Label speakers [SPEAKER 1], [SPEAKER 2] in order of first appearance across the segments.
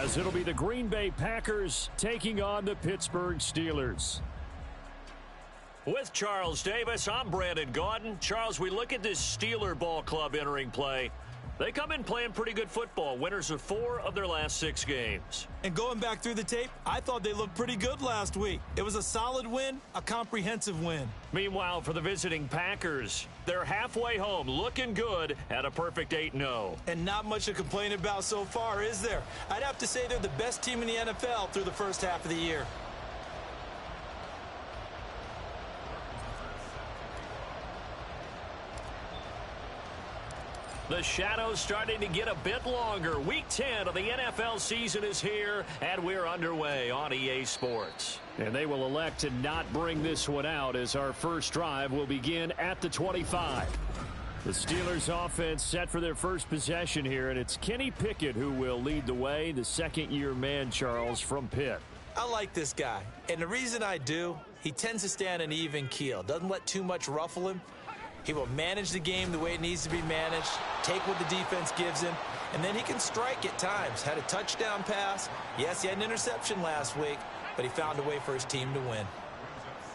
[SPEAKER 1] as it'll be the Green Bay Packers taking on the Pittsburgh Steelers.
[SPEAKER 2] With Charles Davis, I'm Brandon Gaudin. Charles, we look at this Steeler ball club entering play. They come in playing pretty good football, winners of 4 of their last 6 games.
[SPEAKER 3] And going back through the tape, I thought they looked pretty good last week. It was a solid win, a comprehensive win.
[SPEAKER 2] Meanwhile, for the visiting Packers, they're halfway home, looking good at a perfect 8-0.
[SPEAKER 3] And not much to complain about so far, is there? I'd have to say they're the best team in the NFL through the first half of the year.
[SPEAKER 2] The shadow's starting to get a bit longer. Week 10 of the NFL season is here, and we're underway on EA Sports.
[SPEAKER 1] And they will elect to not bring this one out as our first drive will begin at the 25. The Steelers offense set for their first possession here, and it's Kenny Pickett who will lead the way, the second-year man, Charles, from Pitt.
[SPEAKER 3] I like this guy, and the reason I do, he tends to stay on an even keel, doesn't let too much ruffle him. He will manage the game the way it needs to be managed, take what the defense gives him, and then he can strike at times. Had a touchdown pass. Yes, he had an interception last week, but he found a way for his team to win.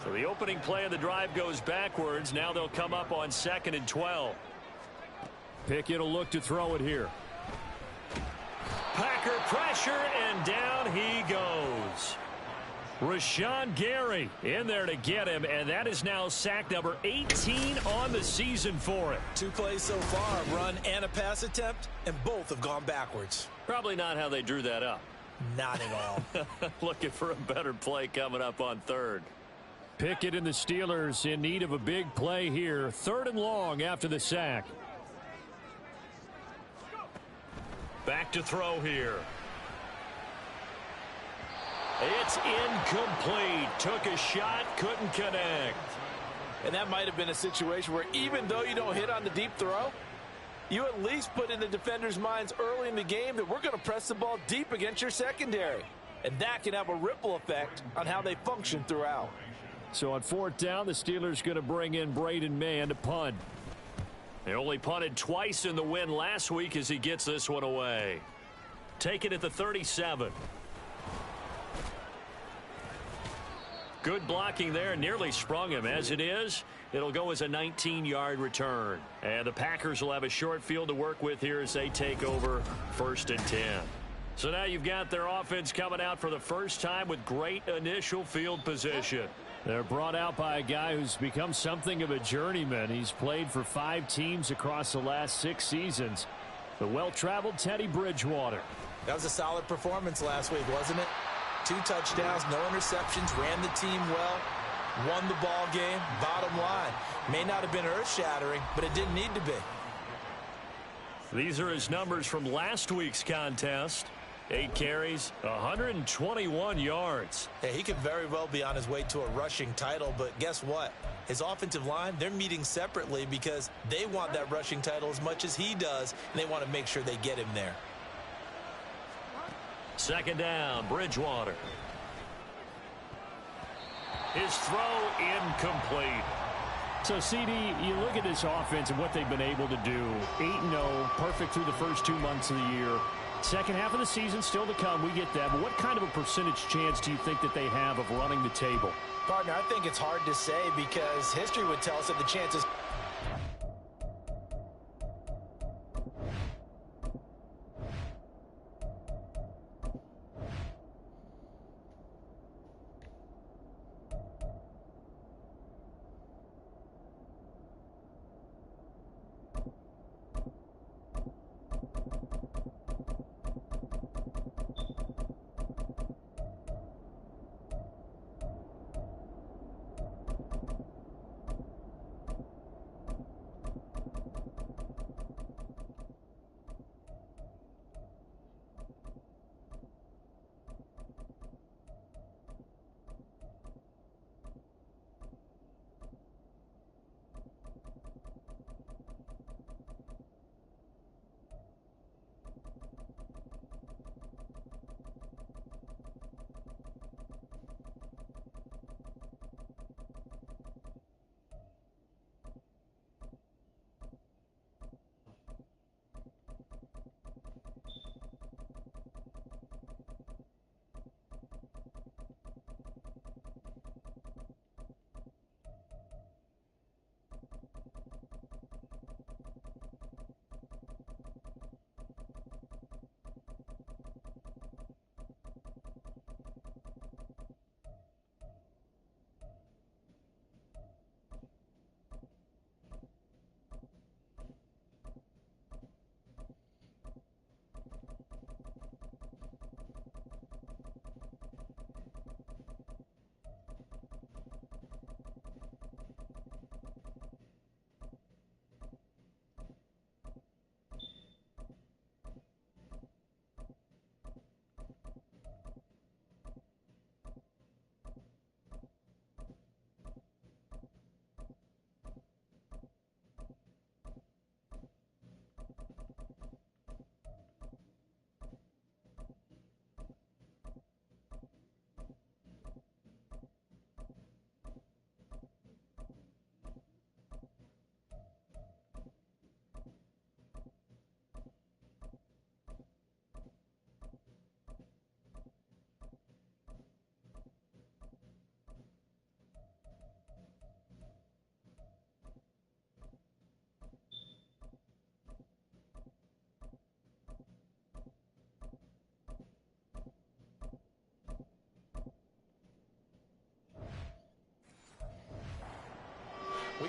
[SPEAKER 2] So the opening play of the drive goes backwards. Now they'll come up on 2nd and 12.
[SPEAKER 1] Pickett will look to throw it here.
[SPEAKER 2] Packer pressure, and down he goes. Rashawn Gary in there to get him, and that is now sack number 18 on the season for it.
[SPEAKER 3] 2 plays so far, a run and a pass attempt, and both have gone backwards.
[SPEAKER 2] Probably not how they drew that up.
[SPEAKER 3] Not at all.
[SPEAKER 2] Looking for a better play coming up on 3rd.
[SPEAKER 1] Pickett and the Steelers in need of a big play here. 3rd and long after the sack.
[SPEAKER 2] Back to throw here. It's incomplete. Took a shot, couldn't connect.
[SPEAKER 4] And that might have been a situation where even though you don't hit on the deep throw, you at least put in the defenders' minds early in the game that we're going to press the ball deep against your secondary. And that can have a ripple effect on how they function throughout.
[SPEAKER 1] So on 4th down, the Steelers going to bring in Braden Mann to punt.
[SPEAKER 2] They only punted twice in the win last week as he gets this one away. Taken at the 37. Good blocking there, nearly sprung him. As it is, it'll go as a 19-yard return. And the Packers will have a short field to work with here as they take over 1st and 10. So now you've got their offense coming out for the first time with great initial field position.
[SPEAKER 1] They're brought out by a guy who's become something of a journeyman. He's played for 5 teams across the last 6 seasons. The well-traveled Teddy Bridgewater.
[SPEAKER 3] That was a solid performance last week, wasn't it? 2 touchdowns, no interceptions, ran the team well, won the ball game. Bottom line, may not have been earth-shattering, but it didn't need to be.
[SPEAKER 2] These are his numbers from last week's contest. 8 carries, 121 yards.
[SPEAKER 3] Hey, he could very well be on his way to a rushing title, but guess what? His offensive line, they're meeting separately because they want that rushing title as much as he does, and they want to make sure they get him there.
[SPEAKER 2] 2nd down, Bridgewater. His throw incomplete.
[SPEAKER 1] So, CD, you look at this offense and what they've been able to do. 8-0, perfect through the first 2 months of the year. Second half of the season still to come. We get that. But what kind of a percentage chance do you think that they have of running the table?
[SPEAKER 3] Partner, I think it's hard to say because history would tell us that the chances...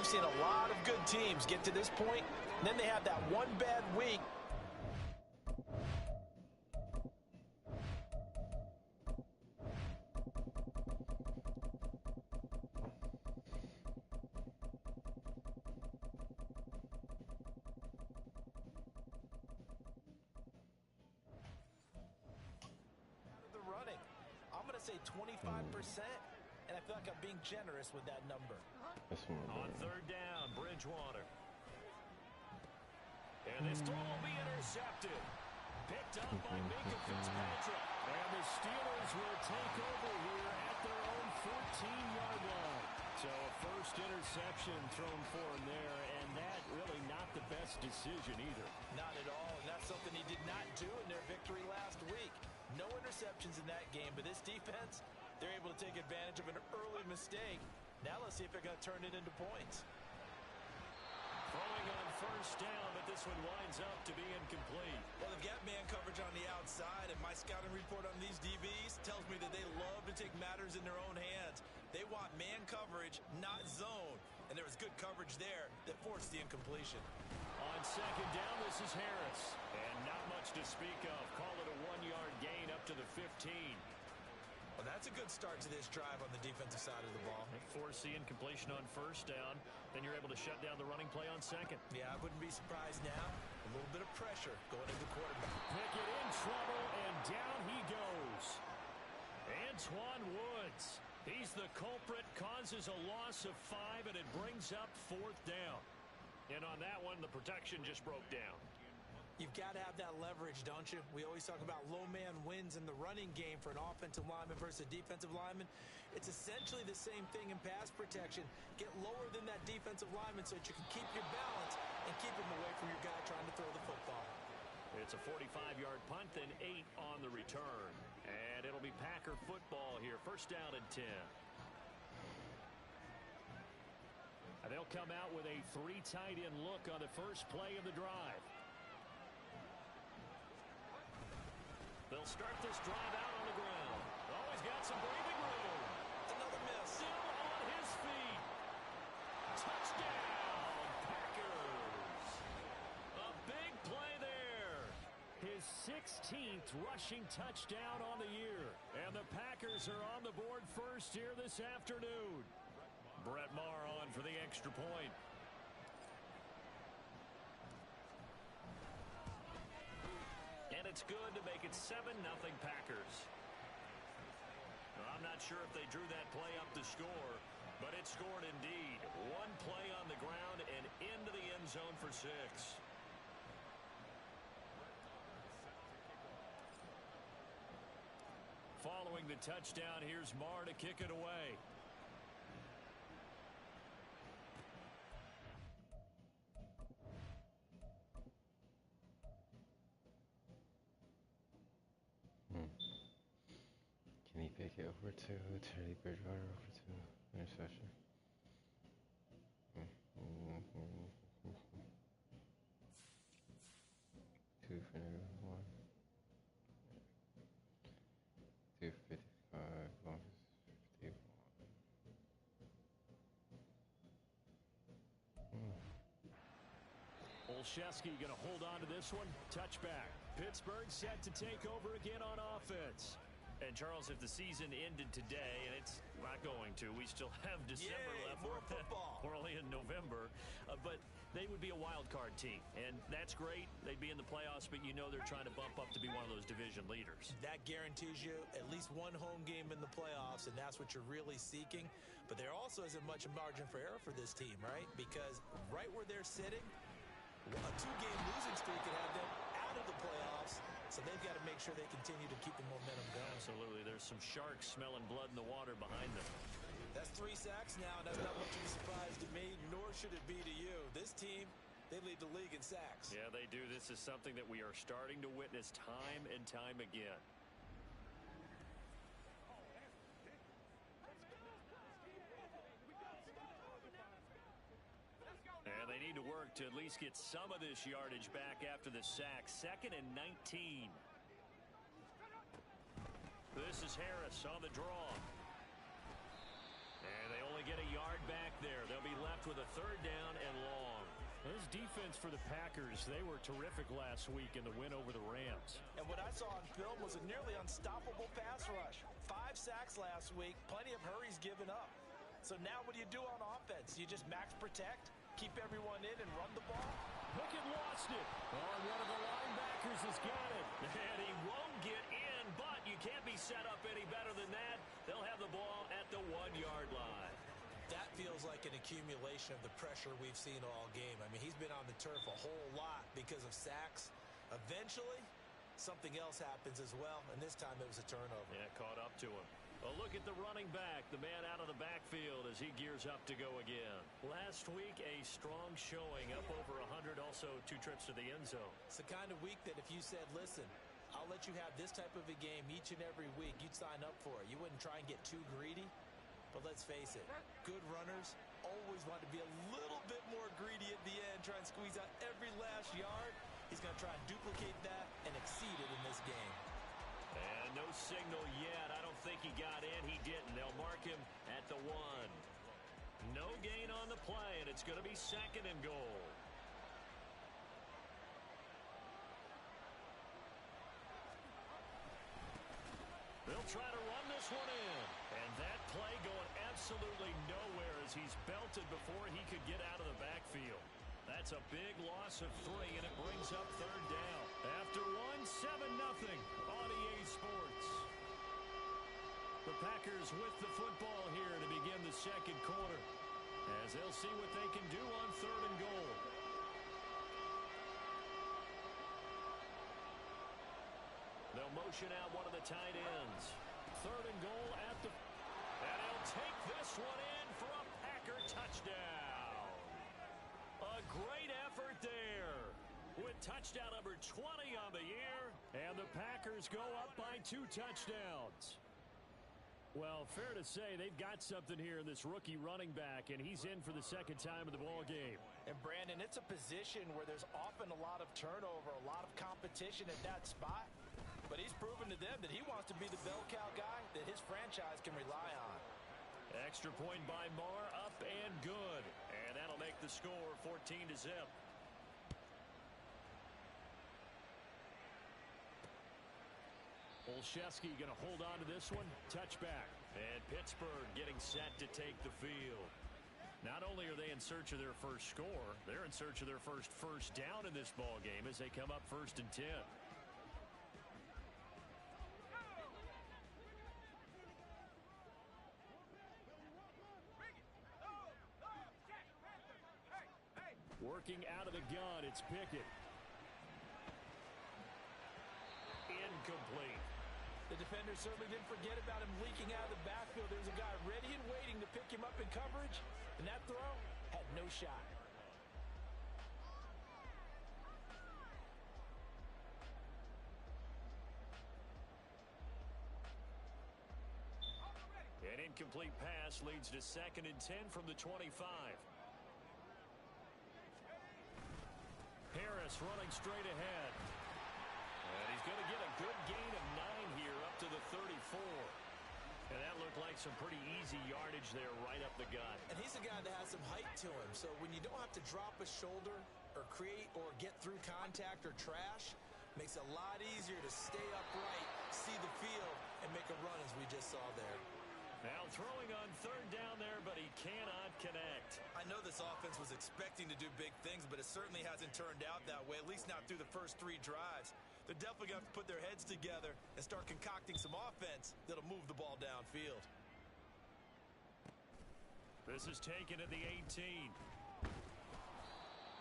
[SPEAKER 4] seen a lot of good teams get to this point, and then they have that one bad week. Running. I'm going to say 25%, and I feel like I'm being generous with that number.
[SPEAKER 2] On third down, Bridgewater. And this throw will be intercepted. Picked up by Minka Fitzpatrick.
[SPEAKER 1] And the Steelers will take over here at their own 14-yard line. So a first interception thrown for him there, and that really not the best decision either.
[SPEAKER 4] Not at all, and that's something he did not do in their victory last week. No interceptions in that game, but this defense, they're able to take advantage of an early mistake. Now let's see if they're going to turn it into points.
[SPEAKER 2] Throwing on first down, but this one winds up to be incomplete.
[SPEAKER 3] Well, they've got man coverage on the outside, and my scouting report on these DBs tells me that they love to take matters in their own hands. They want man coverage, not zone. And there was good coverage there that forced the incompletion.
[SPEAKER 2] On second down, this is Harris. And not much to speak of. Call it a 1-yard gain up to the 15.
[SPEAKER 3] Well, that's a good start to this drive on the defensive side of the ball.
[SPEAKER 2] They force the incompletion on first down. Then you're able to shut down the running play on second.
[SPEAKER 3] Yeah, I wouldn't be surprised now. A little bit of pressure going into the quarterback.
[SPEAKER 1] Pickett in trouble, and down he goes. Antoine Woods. He's the culprit, causes a loss of 5, and it brings up fourth down.
[SPEAKER 2] And on that one, the protection just broke down.
[SPEAKER 3] You've got to have that leverage, don't you? We always talk about low man wins in the running game for an offensive lineman versus a defensive lineman. It's essentially the same thing in pass protection. Get lower than that defensive lineman so that you can keep your balance and keep him away from your guy trying to throw the football.
[SPEAKER 2] It's a 45-yard punt, then 8 on the return. And it'll be Packer football here. First down and 10.
[SPEAKER 1] And they'll come out with a 3 tight end look on the first play of the drive.
[SPEAKER 2] They'll start this drive out on the ground. Oh, he's got some breathing room.
[SPEAKER 3] Another miss.
[SPEAKER 2] Still on his feet. Touchdown, Packers. A big play there.
[SPEAKER 1] His 16th rushing touchdown on the year. And the Packers are on the board first here this afternoon.
[SPEAKER 2] Brett Maher on for the extra point. And it's good to make it 7-0 Packers. I'm not sure if they drew that play up to score, but it scored indeed. One play on the ground and into the end zone for 6.
[SPEAKER 1] Following the touchdown, here's Maher to kick it away.
[SPEAKER 5] Kenny Pickett over 2, Teddy Bridgewater over 2, interception. 2 for 1. 255, 151.
[SPEAKER 1] Olszewski going to hold on to this one. Touchback. Pittsburgh set to take over again on offense.
[SPEAKER 2] And, Charles, if the season ended today, and it's not going to, we still have December left.
[SPEAKER 3] More football.
[SPEAKER 2] We're only in November. But they would be a wild card team. And that's great. They'd be in the playoffs, but you know they're trying to bump up to be one of those division leaders.
[SPEAKER 3] That guarantees you at least one home game in the playoffs, and that's what you're really seeking. But there also isn't much margin for error for this team, right? Because right where they're sitting, a 2-game losing streak could have them out of the playoffs. So they've got to make sure they continue to keep the momentum going.
[SPEAKER 2] Absolutely. There's some sharks smelling blood in the water behind them.
[SPEAKER 3] That's 3 sacks now, and that's not much of a surprise to me, nor should it be to you. This team, they lead the league in sacks.
[SPEAKER 2] Yeah, they do. This is something that we are starting to witness time and time again. And they need to work to at least get some of this yardage back after the sack. 2nd and 19. This is Harris on the draw. And they only get a yard back there. They'll be left with a 3rd down and long.
[SPEAKER 1] This defense for the Packers, they were terrific last week in the win over the Rams.
[SPEAKER 4] And what I saw on film was a nearly unstoppable pass rush. 5 sacks last week, plenty of hurries given up. So now what do you do on offense? You just max protect, keep everyone in, and run the ball?
[SPEAKER 1] Pickett lost it. Oh, one of the linebackers has got it.
[SPEAKER 2] And he won't get in, but you can't be set up any better than that. They'll have the ball at the 1-yard line.
[SPEAKER 3] That feels like an accumulation of the pressure we've seen all game. I mean, he's been on the turf a whole lot because of sacks. Eventually, something else happens as well, and this time it was a turnover.
[SPEAKER 2] Yeah, caught up to him. A look at the running back, the man out of the backfield as he gears up to go again. Last week, a strong showing, up over 100, also 2 trips to the end zone.
[SPEAKER 3] It's the kind of week that if you said, listen, I'll let you have this type of a game each and every week, you'd sign up for it. You wouldn't try and get too greedy. But let's face it, good runners always want to be a little bit more greedy at the end, try and squeeze out every last yard. He's going to try and duplicate that and exceed it in this game.
[SPEAKER 2] And no signal yet. I don't think he got in. He didn't. They'll mark him at the 1. No gain on the play, and it's going to be 2nd and goal. They'll try to run this one in. And that play going absolutely nowhere as he's belted before he could get out of the backfield. That's a big loss of 3, and it brings up 3rd down.
[SPEAKER 1] After 1, 7-0 on EA Sports. The Packers with the football here to begin the 2nd quarter, as they'll see what they can do on 3rd and goal.
[SPEAKER 2] They'll motion out one of the tight ends.
[SPEAKER 1] 3rd and goal at the...
[SPEAKER 2] And he'll take this one in for a Packer touchdown. A great effort there with touchdown number 20 on the year.
[SPEAKER 1] And the Packers go up by 2 touchdowns. Well, fair to say they've got something here in this rookie running back, and he's in for the 2nd time of the ball game.
[SPEAKER 4] And Brandon, it's a position where there's often a lot of turnover, a lot of competition at that spot. But he's proven to them that he wants to be the bell cow guy that his franchise can rely on.
[SPEAKER 2] Extra point by Marr, up and good. And that'll make the score 14-0.
[SPEAKER 1] Olszewski going to hold on to this one. Touchback.
[SPEAKER 2] And Pittsburgh getting set to take the field.
[SPEAKER 1] Not only are they in search of their first score, they're in search of their first down in this ball game as they come up 1st and 10. Working out of the gun, it's Pickett.
[SPEAKER 2] Incomplete.
[SPEAKER 4] The defender certainly didn't forget about him leaking out of the backfield. There's a guy ready and waiting to pick him up in coverage, and that throw had no shot.
[SPEAKER 2] An incomplete pass leads to 2nd and 10 from the 25.
[SPEAKER 1] Harris running straight ahead.
[SPEAKER 2] And he's going to get a good gain of 9 here up to the 34. And that looked like some pretty easy yardage there right up the gut.
[SPEAKER 3] And he's a guy that has some height to him. So when you don't have to drop a shoulder or create or get through contact or trash, makes it a lot easier to stay upright, see the field, and make a run as we just saw there.
[SPEAKER 2] Now throwing on 3rd down there, but he cannot connect.
[SPEAKER 3] I know this offense was expecting to do big things, but it certainly hasn't turned out that way, at least not through the first 3 drives. They're definitely going to have to put their heads together and start concocting some offense that'll move the ball downfield.
[SPEAKER 1] This is taken at the 18.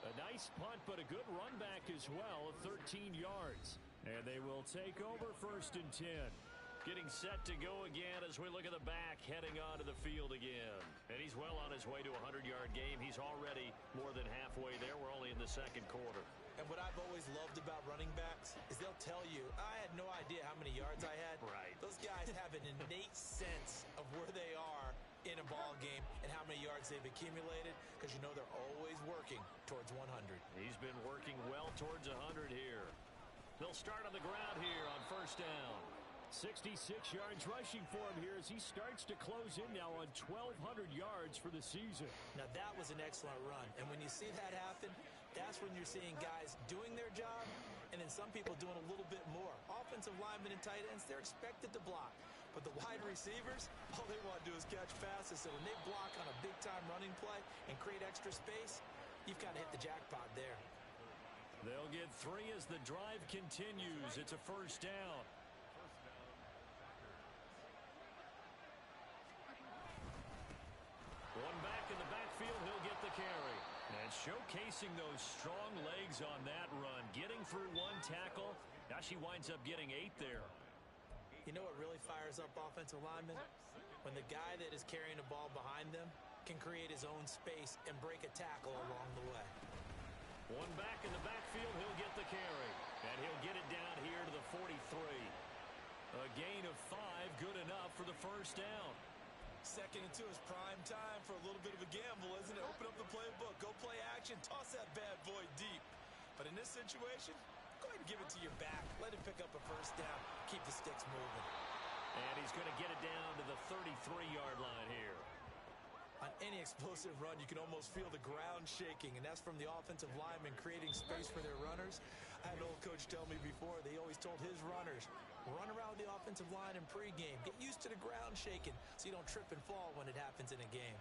[SPEAKER 1] A nice punt, but a good run back as well of 13 yards. And they will take over 1st and 10.
[SPEAKER 2] Getting set to go again as we look at the back heading onto the field again. And he's well on his way to a 100-yard game. He's already more than halfway there. We're only in the 2nd quarter.
[SPEAKER 3] And what I've always loved about running backs is they'll tell you, I had no idea how many yards I had.
[SPEAKER 2] Right.
[SPEAKER 3] Those guys have an innate sense of where they are in a ball game and how many yards they've accumulated, because you know they're always working towards 100.
[SPEAKER 2] He's been working well towards 100 here. They'll start on the ground here on 1st down.
[SPEAKER 1] 66 yards rushing for him here as he starts to close in now on 1,200 yards for the season.
[SPEAKER 3] Now, that was an excellent run. And when you see that happen, that's when you're seeing guys doing their job and then some people doing a little bit more. Offensive linemen and tight ends, they're expected to block. But the wide receivers, all they want to do is catch passes. So when they block on a big-time running play and create extra space, you've got to hit the jackpot there.
[SPEAKER 1] They'll get 3 as the drive continues. It's a first down. One back in the backfield, he'll get the carry. And showcasing those strong legs on that run. Getting through 1 tackle. Now she winds up getting 8 there.
[SPEAKER 3] You know what really fires up offensive linemen? When the guy that is carrying the ball behind them can create his own space and break a tackle along the way.
[SPEAKER 1] One back in the backfield, he'll get the carry. And he'll get it down here to the 43. A gain of 5, good enough for the first down.
[SPEAKER 3] 2nd and 2 is prime time for a little bit of a gamble, isn't it? Open up the playbook, go play action, toss that bad boy deep. But in this situation, go ahead and give it to your back. Let him pick up a first down. Keep the sticks moving.
[SPEAKER 1] And he's going to get it down to the 33-yard line here.
[SPEAKER 3] On any explosive run, you can almost feel the ground shaking, and that's from the offensive linemen creating space for their runners. I had an old coach tell me before, they always told his runners, run around the offensive line in pregame. Get used to the ground shaking so you don't trip and fall when it happens in a game.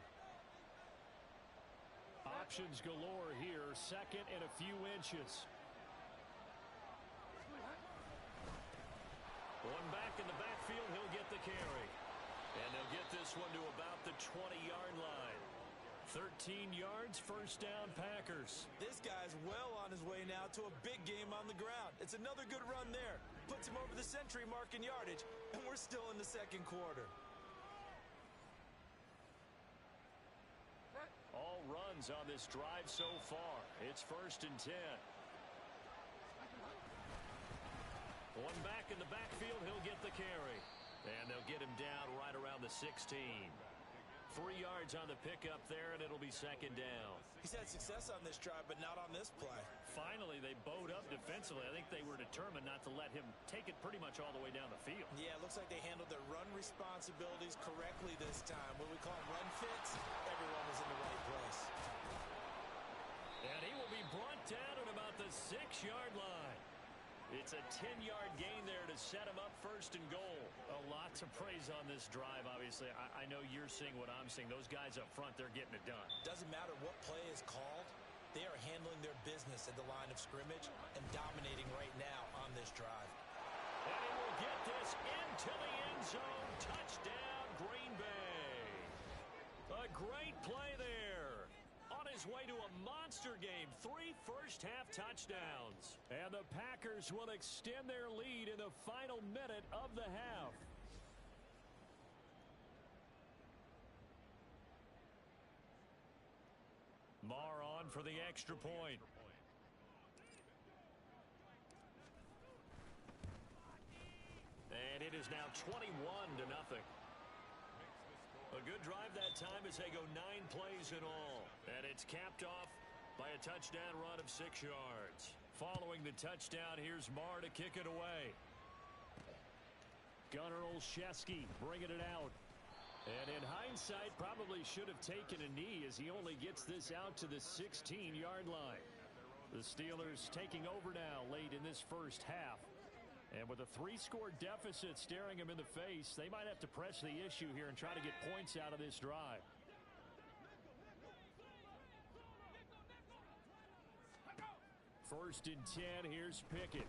[SPEAKER 1] Options galore here, 2nd and a few inches. One back in the backfield, he'll get the carry. And they'll get this one to about the 20-yard line. 13 yards, first down, Packers.
[SPEAKER 3] This guy's well on his way now to a big game on the ground. It's another good run there. Puts him over the century mark in yardage, and we're still in the 2nd quarter.
[SPEAKER 1] All runs on this drive so far. It's 1st and 10. One back in the backfield, he'll get the carry. And they'll get him down right around the 16. 3 yards on the pickup there, and it'll be 2nd down.
[SPEAKER 3] He's had success on this drive, but not on this play.
[SPEAKER 1] Finally, they bowed up defensively. I think they were determined not to let him take it pretty much all the way down the field.
[SPEAKER 3] Yeah, it looks like they handled their run responsibilities correctly this time. What we call them run fits, everyone was in the right place.
[SPEAKER 1] And he will be brought down at about the 6-yard line. It's a 10-yard gain there to set him up 1st and goal. A lot to praise on this drive, obviously. I know you're seeing what I'm seeing. Those guys up front, they're getting it done.
[SPEAKER 3] Doesn't matter what play is called. They are handling their business at the line of scrimmage and dominating right now on this drive.
[SPEAKER 1] And he will get this into the end zone. Touchdown, Green Bay. A great play there. On his way to a monster game, 3 first-half touchdowns. And the Packers will extend their lead in the final minute of the half. Marr on for the extra point. And it is now 21-0. A good drive that time as they go 9 plays in all. And it's capped off by a touchdown run of 6 yards. Following the touchdown, here's Marr to kick it away. Gunnar Olszewski bringing it out. And in hindsight, probably should have taken a knee as he only gets this out to the 16-yard line. The Steelers taking over now late in this first half. And with a 3-score deficit staring them in the face, they might have to press the issue here and try to get points out of this drive. First and 10, here's Pickett.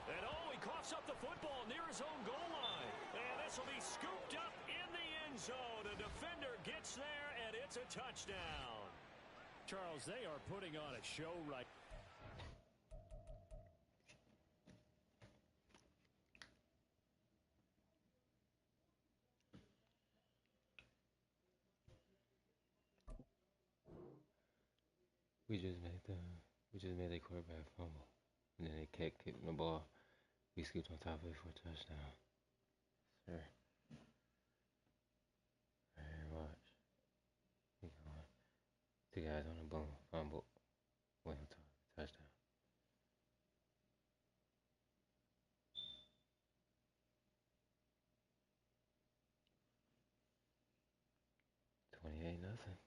[SPEAKER 1] And oh, he coughs up the football near his own goal line. And this will be scooped up in the end zone. A defender gets there, and it's a touchdown. Charles, they are putting on a show right.
[SPEAKER 5] We just made the quarterback fumble, and then they kicked the ball. We scooped on top of it for a touchdown. Sir. Alright, watch. Keep going. 2 guys on the boom, fumble. Went on top, touchdown. nothing.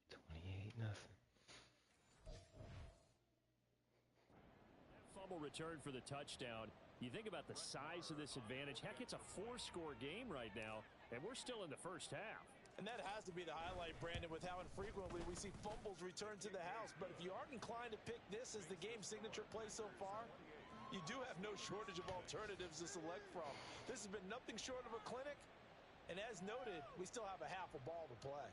[SPEAKER 5] 28-0.
[SPEAKER 1] Fumble return for the touchdown. You think about the size of this advantage. Heck, it's a 4-score game right now, and we're still in the first half.
[SPEAKER 4] And that has to be the highlight, Brandon, with how infrequently we see fumbles return to the house. But if you aren't inclined to pick this as the game signature play so far, you do have no shortage of alternatives to select from. This has been nothing short of a clinic. And as noted, we still have a half a ball to play.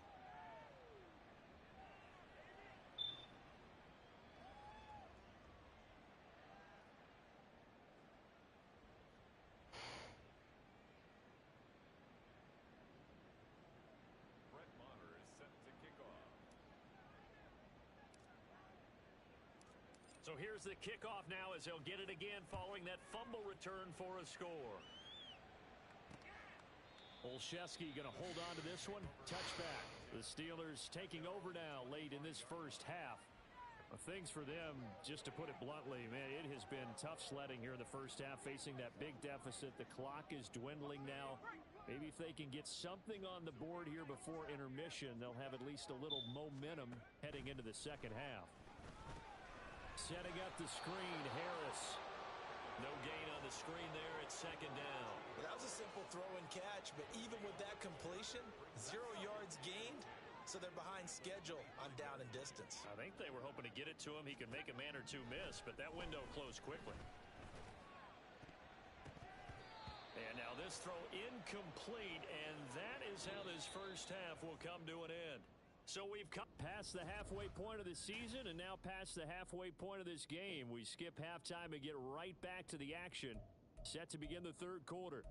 [SPEAKER 2] So here's the kickoff now as they'll get it again following that fumble return for a score.
[SPEAKER 1] Olszewski going to hold on to this one. Touchback. The Steelers taking over now late in this first half. Things for them, just to put it bluntly, man, it has been tough sledding here in the first half, facing that big deficit. The clock is dwindling now. Maybe if they can get something on the board here before intermission, they'll have at least a little momentum heading into the second half. Setting up the screen, Harris.
[SPEAKER 2] No gain on the screen there. It's second down.
[SPEAKER 4] Well, that was a simple throw and catch, but even with that completion, 0 yards gained, so they're behind schedule on down and distance.
[SPEAKER 2] I think they were hoping to get it to him. He could make a man or two miss, but that window closed quickly. And now this throw incomplete, and that is how this first half will come to an end. So we've come past the halfway point of the season and now past the halfway point of this game. We skip halftime and get right back to the action. Set to begin the third quarter.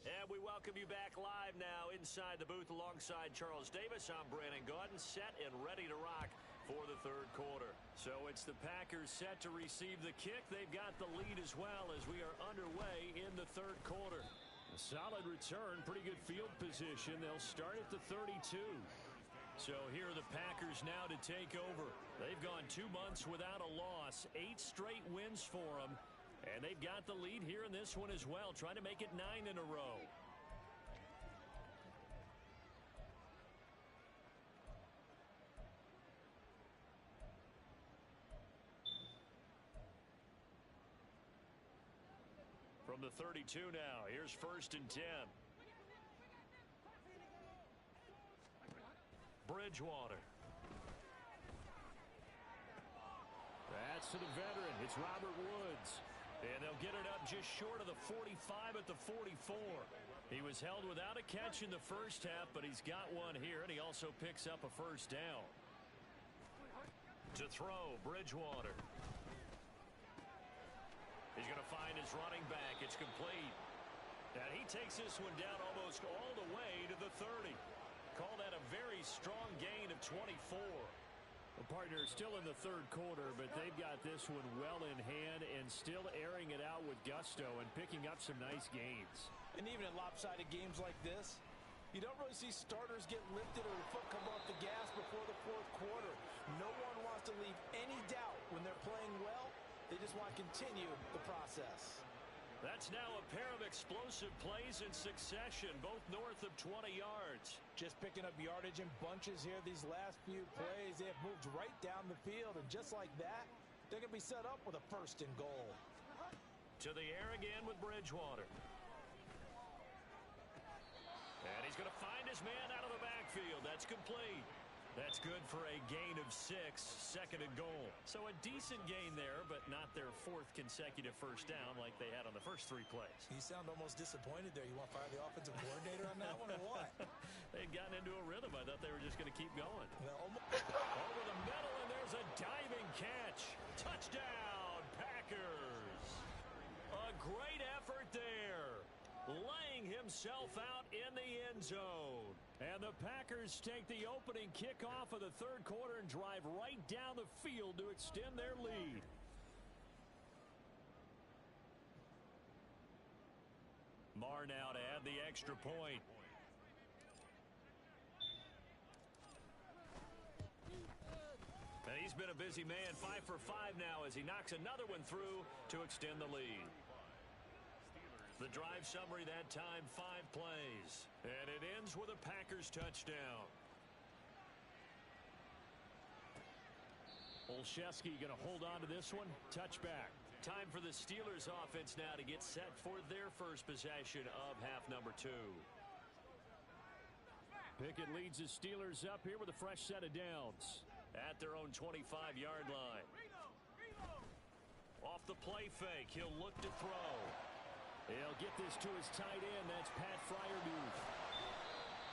[SPEAKER 2] And we welcome you back live now inside the booth alongside Charles Davis. I'm Brandon Gaudin, set and ready to rock for the third quarter. So it's the Packers set to receive the kick. They've got the lead as well as we are underway in the third quarter. A solid return, pretty good field position. They'll start at the 32. So here are the Packers now to take over. They've gone 2 months without a loss, 8 straight wins for them. And they've got the lead here in this one as well, trying to make it 9 in a row. From the 32 now, here's 1st and 10. Bridgewater. That's to the veteran. It's Robert Woods. And they'll get it up just short of the 45 at the 44. He was held without a catch in the first half, but he's got one here, and he also picks up a first down. To throw, Bridgewater. He's going to find his running back. It's complete. And he takes this one down almost all the way to the 30. Call that a very strong gain of 24. The partner still in the third quarter, but they've got this one well in hand and still airing it out with gusto and picking up some nice gains.
[SPEAKER 4] And even in lopsided games like this, you don't really see starters get lifted or the foot come off the gas before the fourth quarter. No one wants to leave any doubt when they're playing well. They just want to continue the process.
[SPEAKER 2] That's now a pair of explosive plays in succession, both north of 20 yards.
[SPEAKER 4] Just picking up yardage in bunches here these last few plays. They have moved right down the field, and just like that, they're going to be set up with a 1st and goal.
[SPEAKER 2] To the air again with Bridgewater. And he's going to find his man out of the backfield. That's complete. That's good for a gain of 6, 2nd and goal. So a decent gain there, but not their 4th consecutive first down like they had on the first 3 plays.
[SPEAKER 4] You sound almost disappointed there. You want to fire the offensive coordinator on that one or what?
[SPEAKER 2] They'd gotten into a rhythm. I thought they were just going to keep going.
[SPEAKER 4] Well,
[SPEAKER 2] over the middle, and there's a diving catch. Touchdown, Packers. A great effort there. Laying himself out in the end zone. And the Packers take the opening kickoff of the third quarter and drive right down the field to extend their lead. Marr now to add the extra point. And he's been a busy man, 5 for 5 now as he knocks another one through to extend the lead. The drive summary that time, 5 plays. And it ends with a Packers touchdown.
[SPEAKER 1] Olszewski going to hold on to this one. Touchback.
[SPEAKER 2] Time for the Steelers offense now to get set for their first possession of half number 2.
[SPEAKER 1] Pickett leads his Steelers up here with a fresh set of downs.
[SPEAKER 2] At their own 25-yard line. Off the play fake, he'll look to throw.
[SPEAKER 1] He'll get this to his tight end. That's Pat Freiermuth.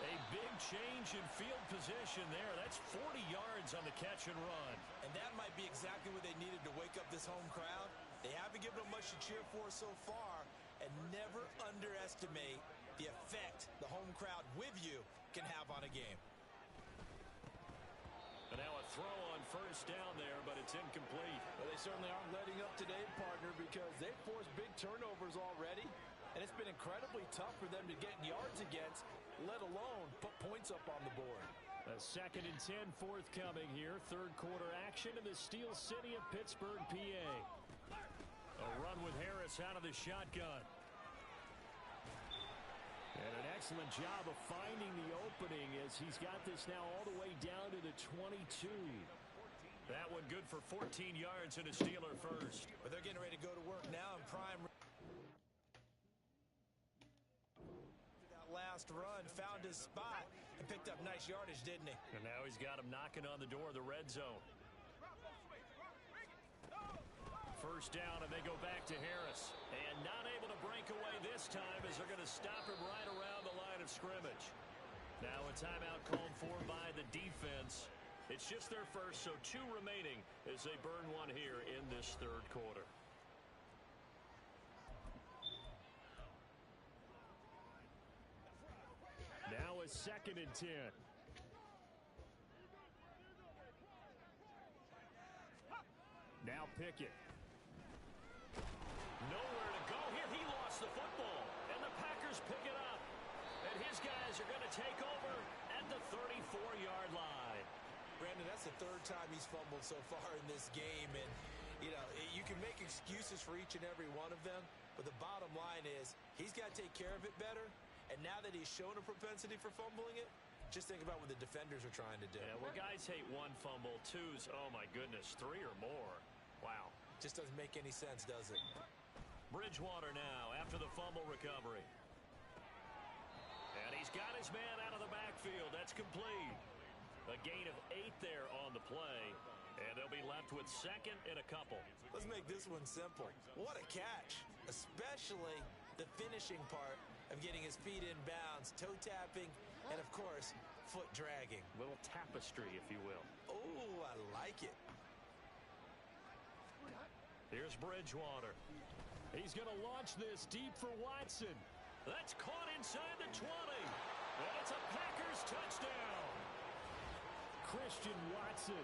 [SPEAKER 2] A big change in field position there. That's 40 yards on the catch and run.
[SPEAKER 3] And that might be exactly what they needed to wake up this home crowd. They haven't given them much to cheer for so far. And never underestimate the effect the home crowd with you can have on a game.
[SPEAKER 2] And now a throw on first down there, but it's incomplete.
[SPEAKER 4] Well, they certainly aren't letting up today, partner, because they've forced big turnovers already. And it's been incredibly tough for them to get yards against, let alone put points up on the board.
[SPEAKER 1] A 2nd and 10 forthcoming here. Third quarter action in the Steel City of Pittsburgh, PA. A run with Harris out of the shotgun. And an excellent job of finding the opening as he's got this now all the way down to the 22.
[SPEAKER 2] That one good for 14 yards and a Steeler first.
[SPEAKER 3] But they're getting ready to go to work now in prime. That last run found his spot and picked up nice yardage, didn't he?
[SPEAKER 2] And now he's got him knocking on the door of the red zone. First down, and they go back to Harris. And not able to break away this time as they're going to stop him right around the line of scrimmage. Now a timeout called for by the defense. It's just their first, so 2 remaining as they burn one here in this third quarter.
[SPEAKER 1] Now a 2nd and 10. Now Pickett.
[SPEAKER 2] Nowhere to go here. He lost the football, and the Packers pick it up. And his guys are going to take over at the 34-yard line.
[SPEAKER 3] Brandon, that's the 3rd time he's fumbled so far in this game. And, you know, you can make excuses for each and every one of them. But the bottom line is he's got to take care of it better. And now that he's shown a propensity for fumbling it, just think about what the defenders are trying to do.
[SPEAKER 2] Yeah, well, guys hate 1 fumble, 2's, oh, my goodness, 3 or more. Wow.
[SPEAKER 3] Just doesn't make any sense, does it?
[SPEAKER 2] Bridgewater now after the fumble recovery. And he's got his man out of the backfield. That's complete. A gain of 8 there on the play. And they'll be left with 2nd and a couple.
[SPEAKER 3] Let's make this one simple. What a catch, especially the finishing part of getting his feet in bounds, toe tapping, and, of course, foot dragging.
[SPEAKER 2] Little tapestry, if you will.
[SPEAKER 3] Oh, I like it.
[SPEAKER 2] Here's Bridgewater.
[SPEAKER 1] He's going to launch this deep for Watson.
[SPEAKER 2] That's caught inside the 20. And it's a Packers touchdown.
[SPEAKER 1] Christian Watson.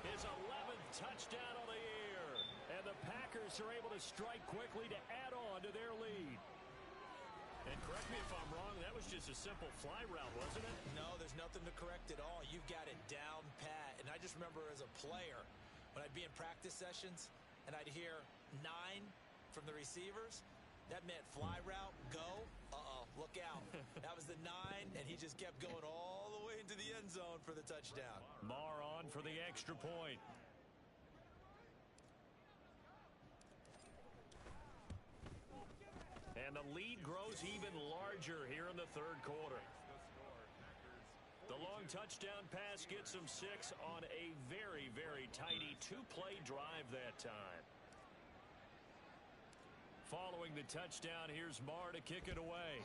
[SPEAKER 2] His 11th touchdown of the year.
[SPEAKER 1] And the Packers are able to strike quickly to add on to their lead.
[SPEAKER 2] And correct me if I'm wrong, that was just a simple fly route, wasn't it?
[SPEAKER 3] No, there's nothing to correct at all. You've got it down pat. And I just remember as a player, when I'd be in practice sessions and I'd hear 9 from the receivers, that meant fly route, go, look out. That was the 9, and he just kept going all the way into the end zone for the touchdown.
[SPEAKER 2] Marr on for the extra point. And the lead grows even larger here in the third quarter. The long touchdown pass gets them 6 on a very, very tidy 2-play drive that time. Following the touchdown, here's Marr to kick it away.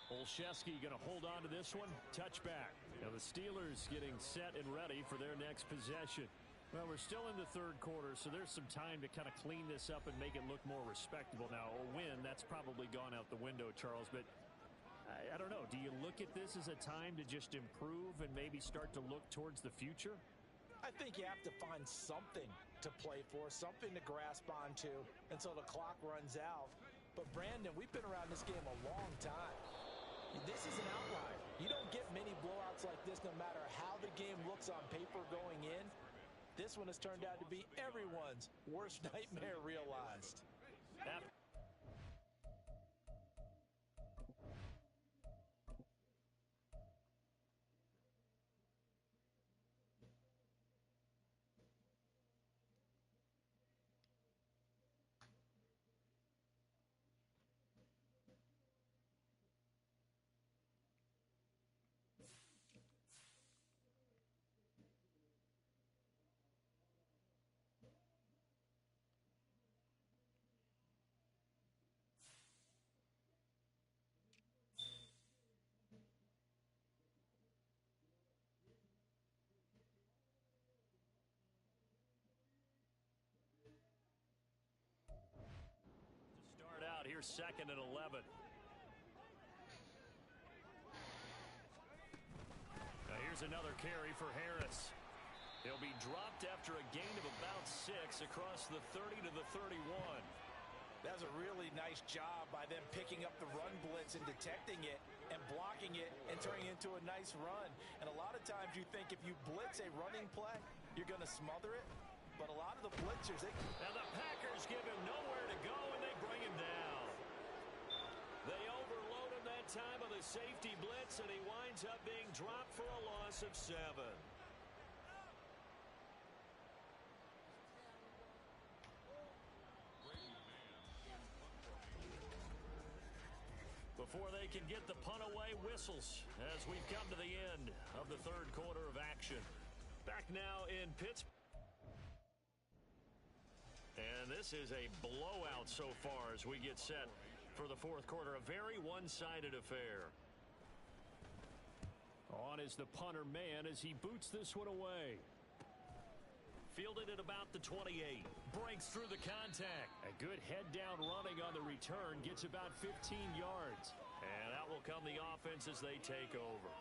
[SPEAKER 1] Olszewski going to hold on to this one. Touchback. Now the Steelers getting set and ready for their next possession. Well, we're still in the third quarter, so there's some time to kind of clean this up and make it look more respectable. Now, a win, that's probably gone out the window, Charles, but I don't know. Do you look at this as a time to just improve and maybe start to look towards the future?
[SPEAKER 4] I think you have to find something to play for, something to grasp onto until the clock runs out. But, Brandon, we've been around this game a long time. This is an outlier. You don't get many blowouts like this no matter how the game looks on paper going in. This one has turned out to be everyone's worst nightmare realized.
[SPEAKER 2] Start out here, 2nd and 11. Now here's another carry for Harris. He'll be dropped after a gain of about 6 across the 30 to the 31.
[SPEAKER 4] That was a really nice job by them picking up the run blitz and detecting it and blocking it and turning it into a nice run. And a lot of times you think if you blitz a running play, you're going to smother it. But a lot of the blitzers,
[SPEAKER 2] Now the Packers give him nowhere to go, and they bring him down. They overload him that time with a safety blitz, and he winds up being dropped for a loss of 7. Before they can get the punt away, whistles as we've come to the end of the 3rd quarter of action. Back now in Pittsburgh. And this is a blowout so far as we get set for the 4th quarter. A very one-sided affair.
[SPEAKER 1] On is the punter man as he boots this one away.
[SPEAKER 2] Fielded at about the 28. Breaks through the contact.
[SPEAKER 1] A good head down running on the return. Gets about 15 yards.
[SPEAKER 2] And out will come the offense as they take over.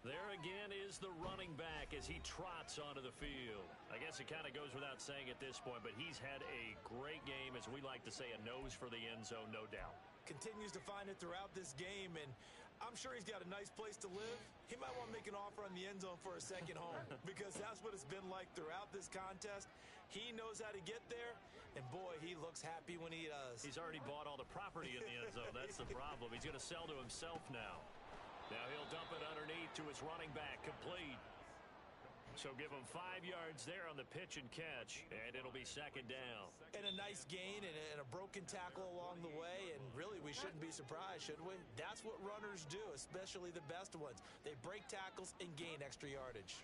[SPEAKER 2] There again is the running back as he trots onto the field. I guess it kind of goes without saying at this point, but he's had a great game, as we like to say, a nose for the end zone, no doubt.
[SPEAKER 3] Continues to find it throughout this game, and I'm sure he's got a nice place to live. He might want to make an offer on the end zone for a second home because that's what it's been like throughout this contest. He knows how to get there, and boy, he looks happy when he does.
[SPEAKER 2] He's already bought all the property in the end zone. That's the problem. He's going to sell to himself now. Now he'll dump it underneath to his running back, complete. So give him 5 yards there on the pitch and catch, and it'll be 2nd down.
[SPEAKER 3] And a nice gain and a broken tackle along the way, and really we shouldn't be surprised, should we? That's what runners do, especially the best ones. They break tackles and gain extra yardage.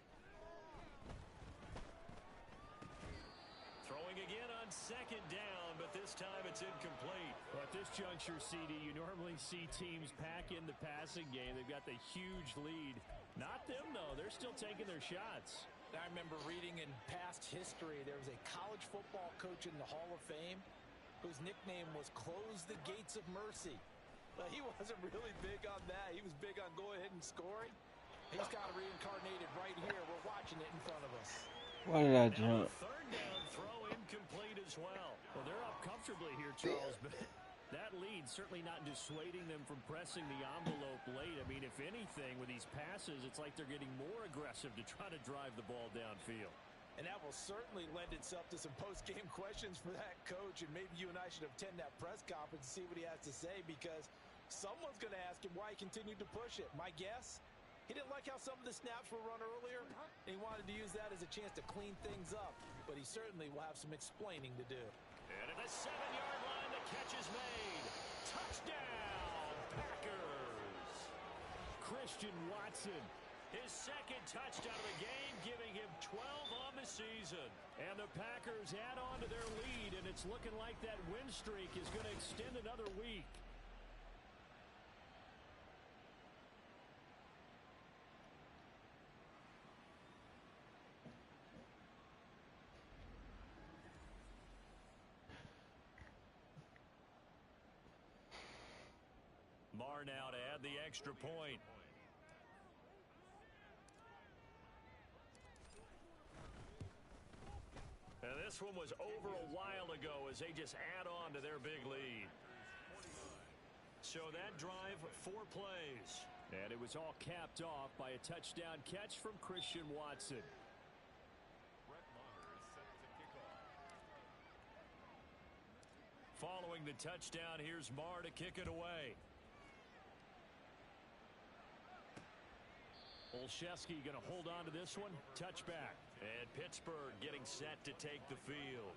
[SPEAKER 2] Throwing again on 2nd down, but this time it's incomplete.
[SPEAKER 1] Well, at this juncture, CD, you normally see teams pack in the passing game. They've got the huge lead. Not them, though. They're still taking their shots.
[SPEAKER 4] I remember reading in past history, there was a college football coach in the Hall of Fame whose nickname was Close the Gates of Mercy. But he wasn't really big on that. He was big on go ahead and scoring. He's kind of reincarnated right here. We're watching it in front of us.
[SPEAKER 5] Why did I jump?
[SPEAKER 2] 3rd down throw incomplete as well.
[SPEAKER 1] Well, they're up comfortably here, Charles, but that lead certainly not dissuading them from pressing the envelope late. I mean, if anything, with these passes, it's like they're getting more aggressive to try to drive the ball downfield.
[SPEAKER 4] And that will certainly lend itself to some post-game questions for that coach, and maybe you and I should attend that press conference and see what he has to say, because someone's going to ask him why he continued to push it. My guess, he didn't like how some of the snaps were run earlier, and he wanted to use that as a chance to clean things up, but he certainly will have some explaining to do.
[SPEAKER 2] And at the 7-yard line, the catch is made. Touchdown, Packers.
[SPEAKER 1] Christian Watson.
[SPEAKER 2] His 2nd touchdown of the game, giving him 12 on the season.
[SPEAKER 1] And the Packers add on to their lead, and it's looking like that win streak is going to extend another week.
[SPEAKER 2] Marr now to add the extra point. And this one was over a while ago as they just add on to their big lead. So that drive, 4 plays.
[SPEAKER 1] And it was all capped off by a touchdown catch from Christian Watson.
[SPEAKER 2] Following the touchdown, here's Marr to kick it away.
[SPEAKER 1] Olszewski going to hold on to this one. Touchback.
[SPEAKER 2] And Pittsburgh getting set to take the field.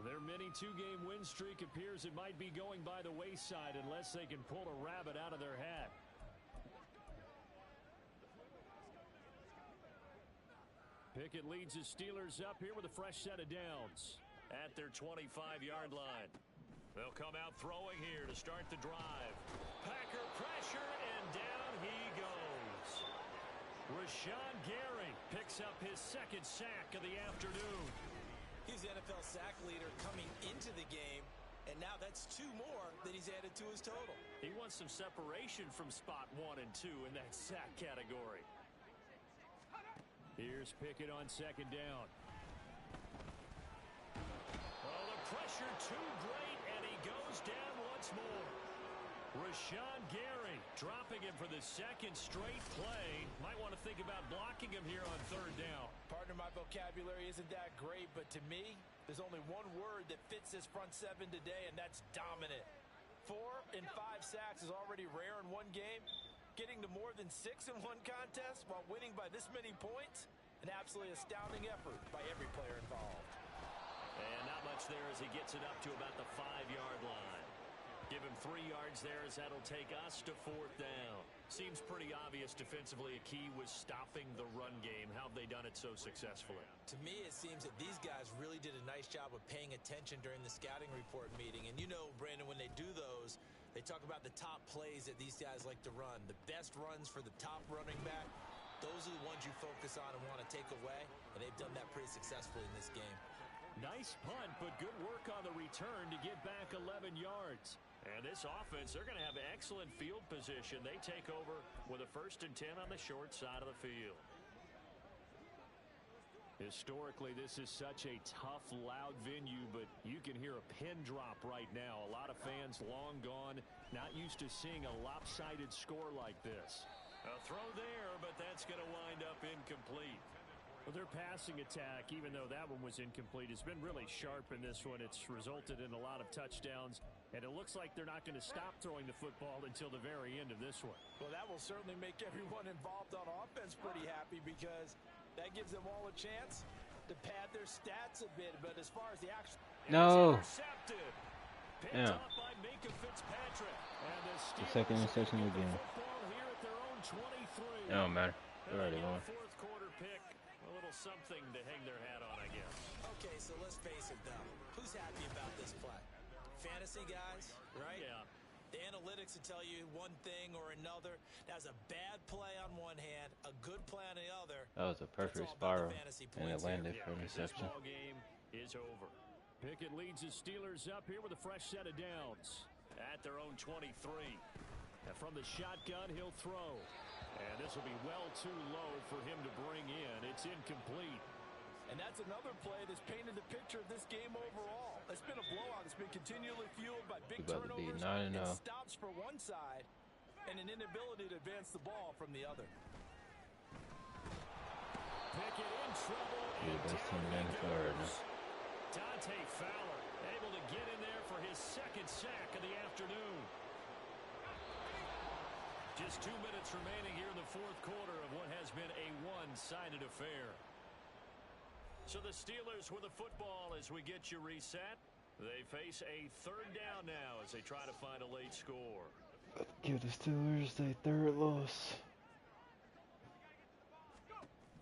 [SPEAKER 1] Their mini 2-game win streak appears it might be going by the wayside unless they can pull a rabbit out of their hat. Pickett leads his Steelers up here with a fresh set of downs.
[SPEAKER 2] At their 25-yard line. They'll come out throwing here to start the drive. Packer pressure, and down he goes.
[SPEAKER 1] Rashawn Gary picks up his second sack of the afternoon.
[SPEAKER 3] He's the NFL sack leader coming into the game, and now that's 2 more that he's added to his total.
[SPEAKER 2] He wants some separation from spot 1 and 2 in that sack category.
[SPEAKER 1] Here's Pickett on second down.
[SPEAKER 2] Oh, the pressure too great, and he goes down once more.
[SPEAKER 1] Rashawn Gary dropping him for the second straight play. Might want to think about blocking him here on third down.
[SPEAKER 4] Partner, my vocabulary isn't that great, but to me, there's only one word that fits this front 7 today, and that's dominant. 4 and 5 sacks is already rare in one game. Getting to more than 6 in one contest while winning by this many points, an absolutely astounding effort by every player involved.
[SPEAKER 2] And not much there as he gets it up to about the 5-yard line. Give him 3 yards there as that'll take us to 4th down. Seems pretty obvious defensively a key was stopping the run game. How have they done it so successfully?
[SPEAKER 3] To me, it seems that these guys really did a nice job of paying attention during the scouting report meeting. And you know, Brandon, when they do those, they talk about the top plays that these guys like to run. The best runs for the top running back, those are the ones you focus on and want to take away. And they've done that pretty successfully in this game.
[SPEAKER 1] Nice punt, but good work on the return to get back 11 yards.
[SPEAKER 2] And this offense, they're going to have excellent field position. They take over with a 1st and 10 on the short side of the field.
[SPEAKER 1] Historically, this is such a tough, loud venue, but you can hear a pin drop right now. A lot of fans long gone, not used to seeing a lopsided score like this.
[SPEAKER 2] A throw there, but that's going to wind up incomplete.
[SPEAKER 1] Well, their passing attack, even though that one was incomplete, has been really sharp in this one. It's resulted in a lot of touchdowns, and it looks like they're not going to stop throwing the football until the very end of this one.
[SPEAKER 4] Well, that will certainly make everyone involved on offense pretty happy because that gives them all a chance to pad their stats a bit. But as far as the action...
[SPEAKER 5] No.
[SPEAKER 1] Yeah.
[SPEAKER 5] The second interception of the game. It don't matter. They're already won.
[SPEAKER 2] Fourth quarter pick. A little something to hang their hat on, I guess.
[SPEAKER 3] Okay, so let's face it, though. Who's happy about this play? Fantasy guys, right?
[SPEAKER 2] Yeah.
[SPEAKER 3] The analytics will tell you one thing or another. That's a bad play on one hand, a good play on the other.
[SPEAKER 5] That was a perfect spiral, and it landed for an interception.
[SPEAKER 2] This ball game is over.
[SPEAKER 1] Pickett leads his Steelers up here with a fresh set of downs.
[SPEAKER 2] At their own 23.
[SPEAKER 1] And from the shotgun, he'll throw. And this will be well too low for him to bring in. It's incomplete.
[SPEAKER 4] And that's another play that's painted the picture of this game overall. It's been a blowout. It's been continually fueled by big turnovers and stops for one side and an inability to advance the ball from the other.
[SPEAKER 1] Pickett in trouble.
[SPEAKER 5] The best team in Florida.
[SPEAKER 1] Dante Fowler able to get in there for his second sack of the afternoon. Just 2 minutes remaining here in the fourth quarter of what has been a one-sided affair.
[SPEAKER 2] So the Steelers with the football as we get you reset. They face a 3rd down now as they try to find a late score.
[SPEAKER 5] Give the Steelers their 3rd loss.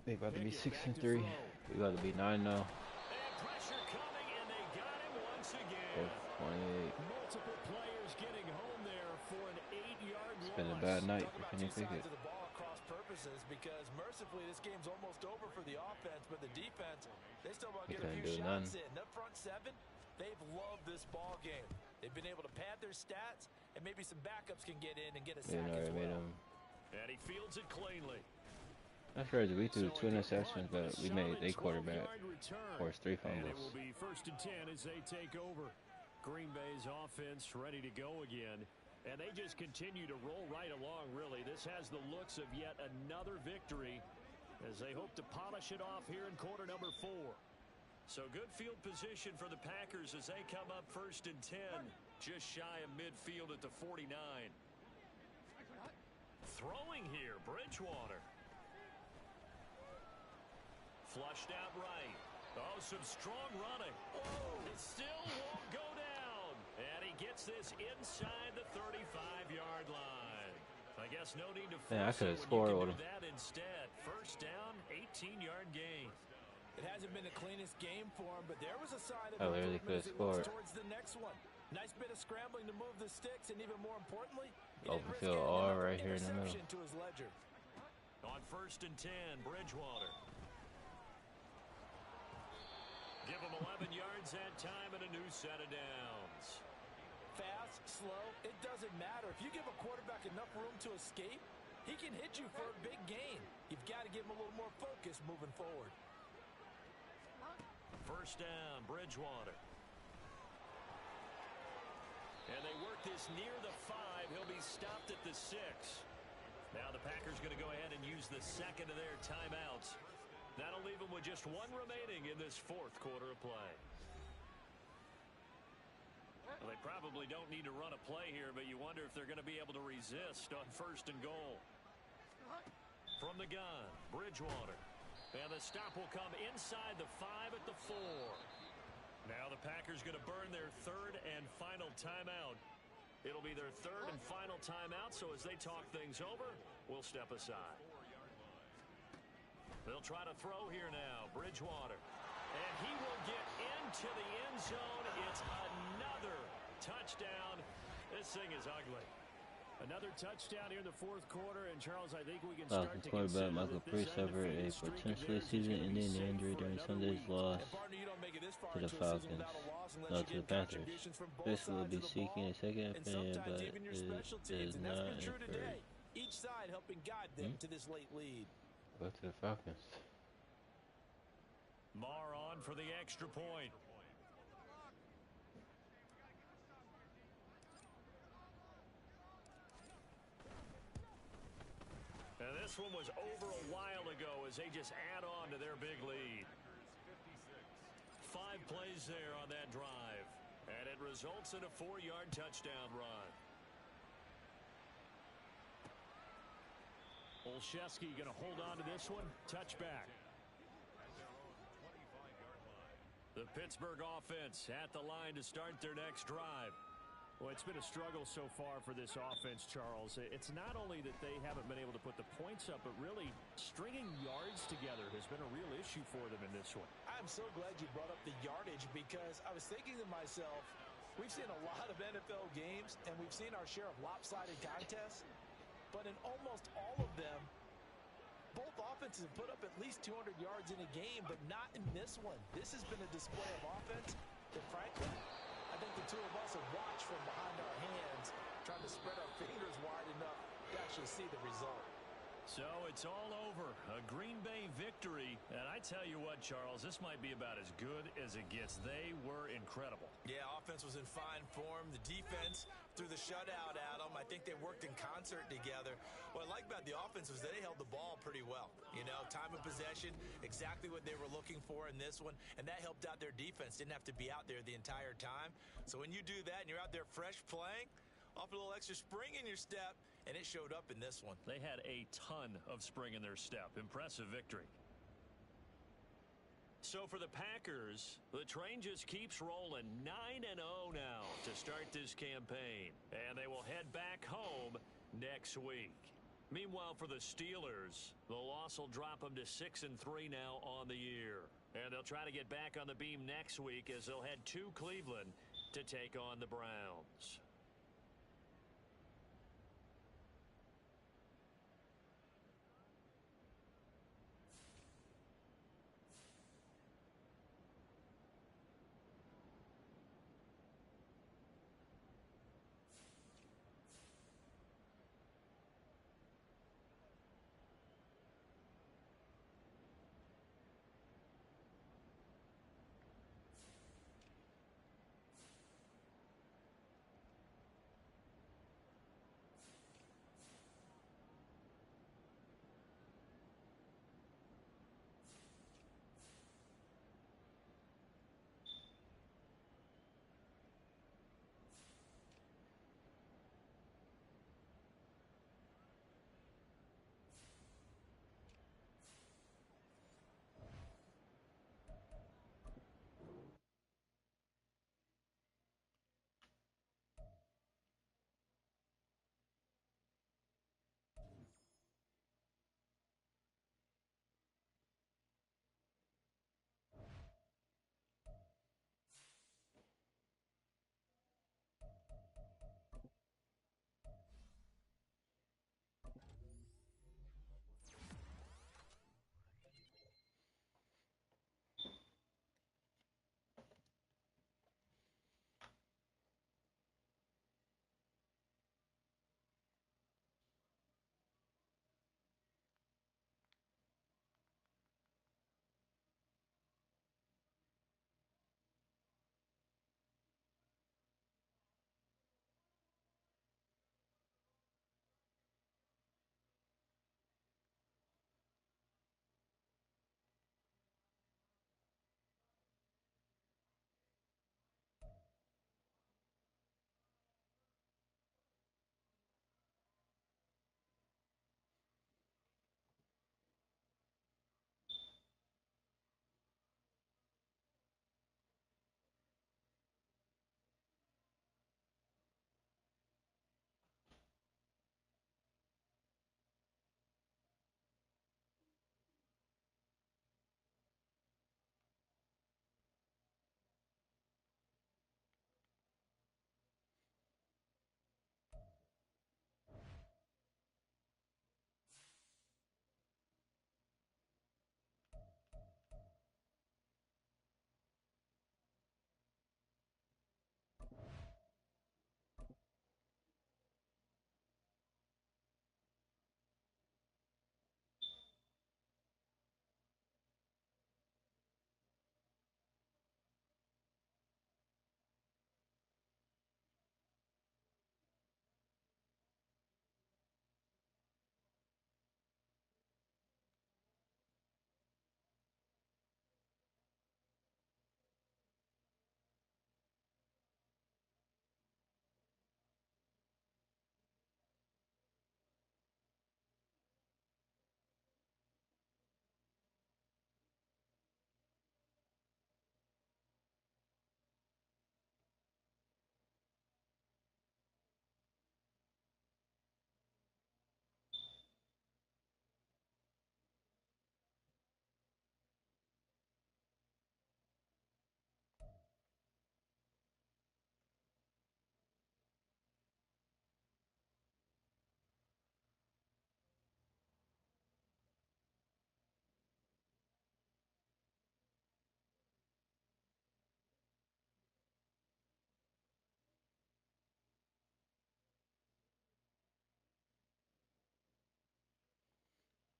[SPEAKER 5] They about to be 6-3. We about to be 9-0.
[SPEAKER 2] And pressure coming, and they got him once again.
[SPEAKER 5] 28.
[SPEAKER 1] Multiple players getting home there for an 8-yard loss.
[SPEAKER 5] It's been a bad night for Kenny Pickett.
[SPEAKER 4] The ball across purposes because mercifully this game's almost over for the offense, but the defense, they still want to get a few shots in. That front 7, they've loved this ball game. They've been able to pad their stats, and maybe some backups can get in and get a sack as well.
[SPEAKER 2] And he fields it cleanly.
[SPEAKER 5] That's crazy. We threw 2 interceptions, but we made a quarterback force 3 fumbles.
[SPEAKER 1] And it will be 1st and 10 as they take over. Green Bay's offense ready to go again. And they just continue to roll right along, really. This has the looks of yet another victory as they hope to polish it off here in quarter number 4.
[SPEAKER 2] So good field position for the Packers as they come up 1st and 10, just shy of midfield at the 49. Throwing here, Bridgewater. Flushed out right. Oh, some strong running. Oh, it still won't go down. And he gets this inside the 35-yard line. I guess no need to force it when you can do that instead. First down, 18-yard gain.
[SPEAKER 4] It hasn't been the cleanest game for him, but there was a sign of
[SPEAKER 5] really
[SPEAKER 4] improvement as
[SPEAKER 5] could
[SPEAKER 4] he looks
[SPEAKER 5] score.
[SPEAKER 4] towards the next one. Nice bit of scrambling to move the sticks, and even more importantly,
[SPEAKER 5] Open field R right here in the middle.
[SPEAKER 4] to his ledger.
[SPEAKER 2] On 1st and 10, Bridgewater. Give him 11 yards that time and a new set of downs.
[SPEAKER 4] Fast, slow, it doesn't matter. If you give a quarterback enough room to escape, he can hit you for a big gain. You've got to give him a little more focus moving forward.
[SPEAKER 2] First down, Bridgewater. And they work this near the 5. He'll be stopped at the 6. Now the Packers going to go ahead and use the second of their timeouts. That'll leave them with just one remaining in this 4th quarter of play. Well, they probably don't need to run a play here, but you wonder if they're going to be able to resist on 1st and goal. From the gun, Bridgewater. And the stop will come inside the 5 at the 4. Now the Packers going to burn their 3rd and final timeout. It'll be their 3rd and final timeout, so as they talk things over, we'll step aside. They'll try to throw here now, Bridgewater. And he will get into the end zone. It's another touchdown. This thing is ugly.
[SPEAKER 1] Another touchdown here in the 4th quarter, and Charles, I think we can start
[SPEAKER 5] Falcons
[SPEAKER 1] to
[SPEAKER 5] quarterback
[SPEAKER 1] consider
[SPEAKER 5] Michael
[SPEAKER 1] that this
[SPEAKER 5] Pierce suffered a
[SPEAKER 1] undefeated streak of
[SPEAKER 5] potentially
[SPEAKER 1] theirs is gonna be
[SPEAKER 5] season-ending
[SPEAKER 1] safe
[SPEAKER 5] injury
[SPEAKER 1] for
[SPEAKER 5] during
[SPEAKER 1] another
[SPEAKER 5] Sunday's
[SPEAKER 1] week.
[SPEAKER 5] loss
[SPEAKER 4] And partner, you don't make it this far
[SPEAKER 5] to the
[SPEAKER 4] into a season
[SPEAKER 5] Falcons.
[SPEAKER 4] without a loss unless
[SPEAKER 5] No,
[SPEAKER 4] you
[SPEAKER 5] to the
[SPEAKER 4] get
[SPEAKER 5] Panthers.
[SPEAKER 4] contributions from both
[SPEAKER 5] This will
[SPEAKER 4] sides
[SPEAKER 5] be
[SPEAKER 4] of the
[SPEAKER 5] seeking
[SPEAKER 4] ball,
[SPEAKER 5] a second
[SPEAKER 4] and
[SPEAKER 5] opinion,
[SPEAKER 4] sometimes
[SPEAKER 5] but
[SPEAKER 4] even your special
[SPEAKER 5] it
[SPEAKER 4] teams,
[SPEAKER 5] is
[SPEAKER 4] and that's
[SPEAKER 5] not
[SPEAKER 4] been true today.
[SPEAKER 5] encouraged.
[SPEAKER 4] Each side helping guide them to this late lead.
[SPEAKER 5] Go to the Falcons.
[SPEAKER 2] Marr on for the extra point. And this one was over a while ago as they just add on to their big lead. 5 plays there on that drive. And it results in a 4-yard touchdown run.
[SPEAKER 1] Olszewski going to hold on to this one. Touchback.
[SPEAKER 2] The Pittsburgh offense at the line to start their next drive.
[SPEAKER 1] Well, it's been a struggle so far for this offense, Charles. It's not only that they haven't been able to put the points up, but really stringing yards together has been a real issue for them in this one.
[SPEAKER 4] I'm so glad you brought up the yardage because I was thinking to myself, we've seen a lot of NFL games and we've seen our share of lopsided contests, but in almost all of them, both offenses have put up at least 200 yards in a game, but not in this one. This has been a display of offense that, frankly, I think the two of us have watched from behind our hands, trying to spread our fingers wide enough to actually see the result.
[SPEAKER 2] So it's all over. A Green Bay victory. And I tell you what, Charles, this might be about as good as it gets. They were incredible.
[SPEAKER 3] Yeah, offense was in fine form. The defense threw the shutout at them. I think they worked in concert together. What I like about the offense was that they held the ball pretty well. You know, time of possession, exactly what they were looking for in this one. And that helped out their defense. Didn't have to be out there the entire time. So when you do that and you're out there fresh playing, off a little extra spring in your step, and it showed up in this one.
[SPEAKER 2] They had a ton of spring in their step. Impressive victory. So for the Packers, the train just keeps rolling. 9-0 now to start this campaign. And they will head back home next week. Meanwhile, for the Steelers, the loss will drop them to 6-3 now on the year. And they'll try to get back on the beam next week as they'll head to Cleveland to take on the Browns.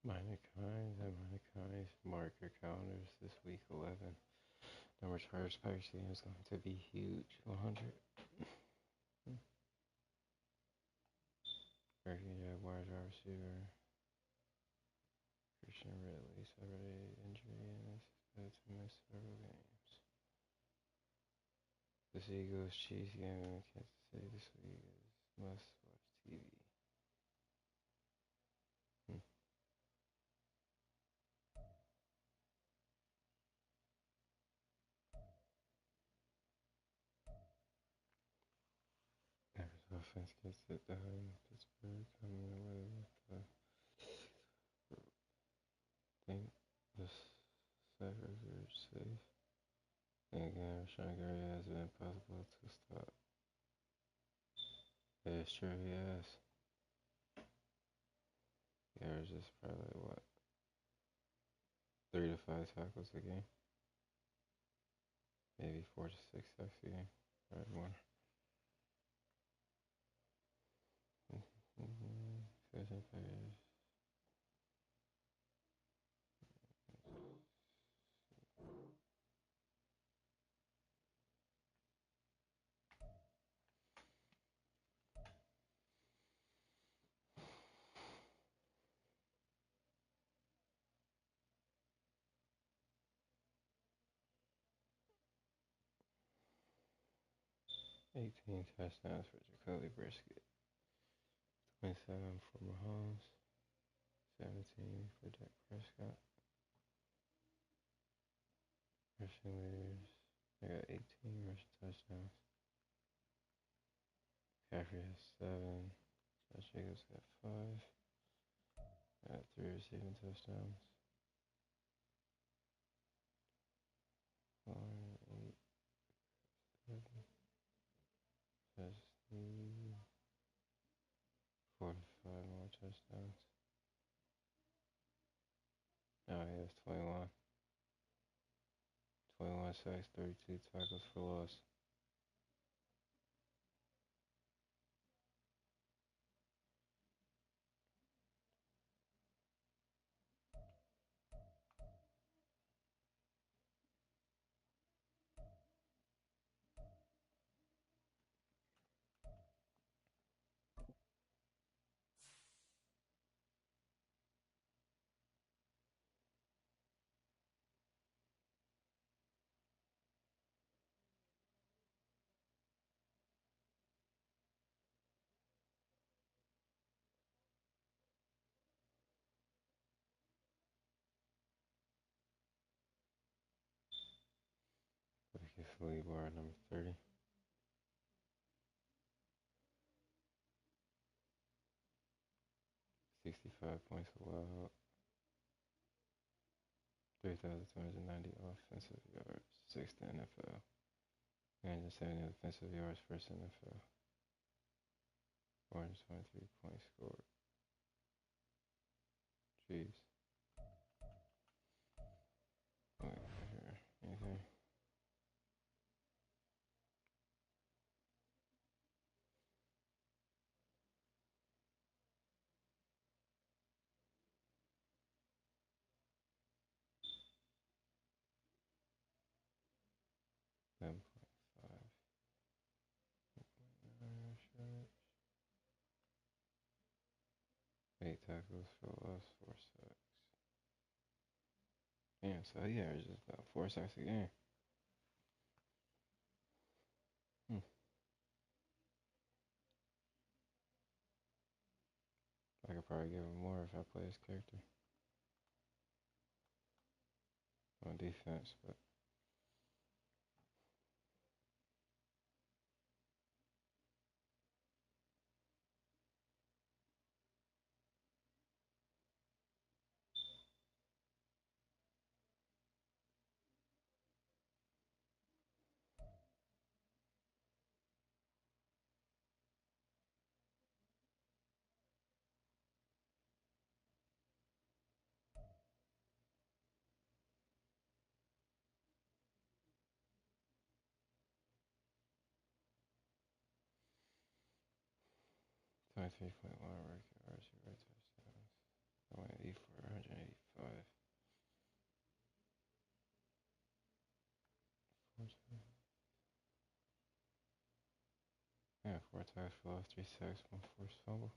[SPEAKER 5] Minor kinds and minor kinds marker counters this week 11. Number charged Pirates game is going to be huge. 100. Hurricane Jaguars wide receiver. Christian Ridley suffered injury and is expected to miss several games. The Eagles Chiefs game in Kansas City this week is must watch TV. Packers offense gets it done. Pittsburgh coming away with the think the Sackers safe. And again, Rashawn Gary has been impossible to stop. Yeah, it's true, he has. Gary's just probably what? 3 to 5 tackles a game. Maybe 4 to 6 sacks a game. Probably more. Fishing players. 18 touchdowns for Jacoby Brisket. 27 for Mahomes. 17 for Dak Prescott. Rushing leaders. I got 18 rushing touchdowns. McCaffrey has 7. Josh Jacobs got 5. I got 3 receiving touchdowns. 4, 8, 7. Just need 4 to 5 more touchdowns. Now he has 21. 21 sacks, 32 tackles for loss. Biggest lead bar number 30. 65 points allowed. 3,290 offensive yards. 6th in NFL. 370 offensive yards, 1st in NFL. 423 points scored. Jeez. Wait, here. Anything? Them. 8 tackles for loss, 4 sacks. Damn, so he averages about 4 sacks a game. I could probably give him more if I play his character on defense, but 23.1 record RC touchdowns. I went 84, 100 4 tackles for loss, 3 sacks, 1 forced fumble.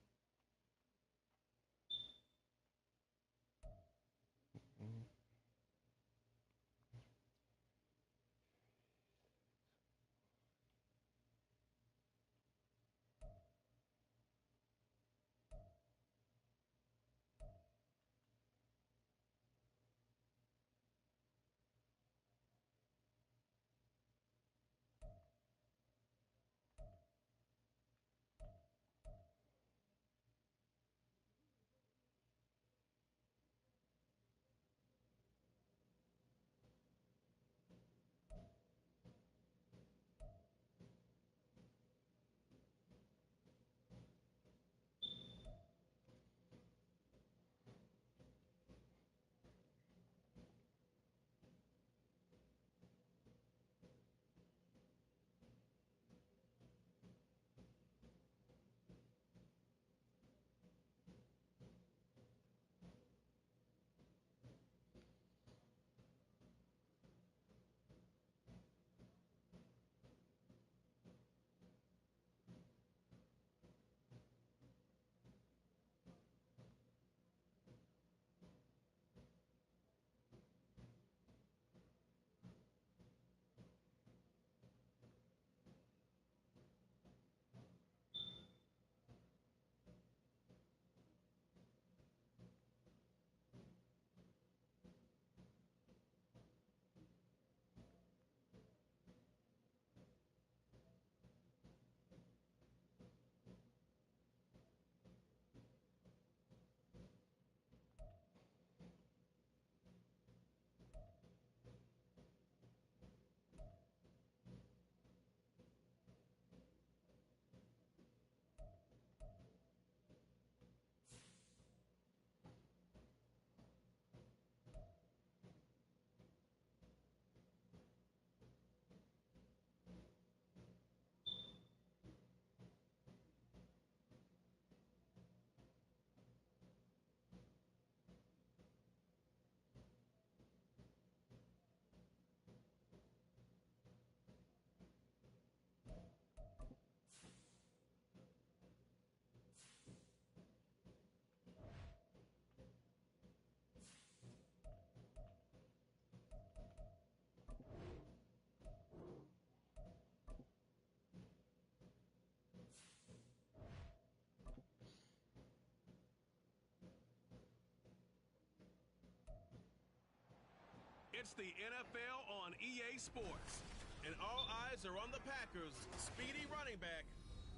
[SPEAKER 6] It's the NFL on EA Sports, and all eyes are on the Packers' speedy running back.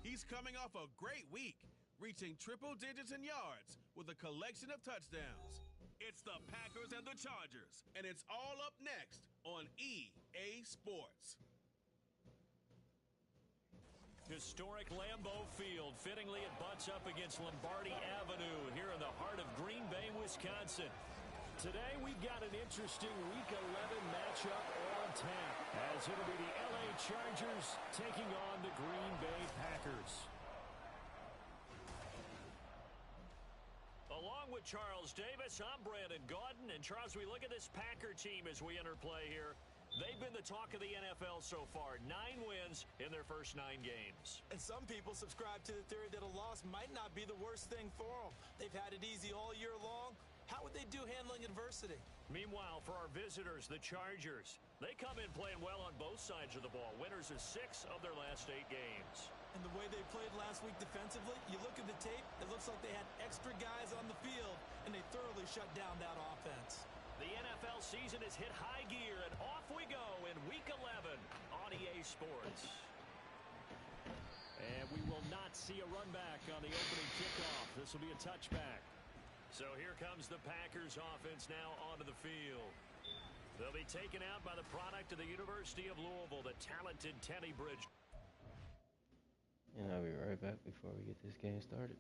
[SPEAKER 6] He's coming off a great week, reaching triple digits in yards with a collection of touchdowns. It's the Packers and the Chargers, and it's all up next on EA Sports.
[SPEAKER 2] Historic Lambeau Field. Fittingly, it butts up against Lombardi Avenue here in the heart of Green Bay, Wisconsin. Today, we've got an interesting Week 11 matchup on tap, as it'll be the LA Chargers taking on the Green Bay Packers. Along with Charles Davis, I'm Brandon Gaudin. And Charles, we look at this Packer team as we enter play here. They've been the talk of the NFL so far. 9 wins in their first 9 games.
[SPEAKER 3] And some people subscribe to the theory that a loss might not be the worst thing for them. They've had it easy all year long. How would they do handling adversity?
[SPEAKER 2] Meanwhile, for our visitors, the Chargers, they come in playing well on both sides of the ball. Winners of 6 of their last 8 games.
[SPEAKER 3] And the way they played last week defensively, you look at the tape, it looks like they had extra guys on the field, and they thoroughly shut down that offense.
[SPEAKER 2] The NFL season has hit high gear, and off we go in Week 11 on EA Sports. And we will not see a run back on the opening kickoff. This will be a touchback. So here comes the Packers offense now onto the field. They'll be taken out by the product of the University of Louisville, the talented Teddy Bridge.
[SPEAKER 5] And I'll be right back before we get this game started.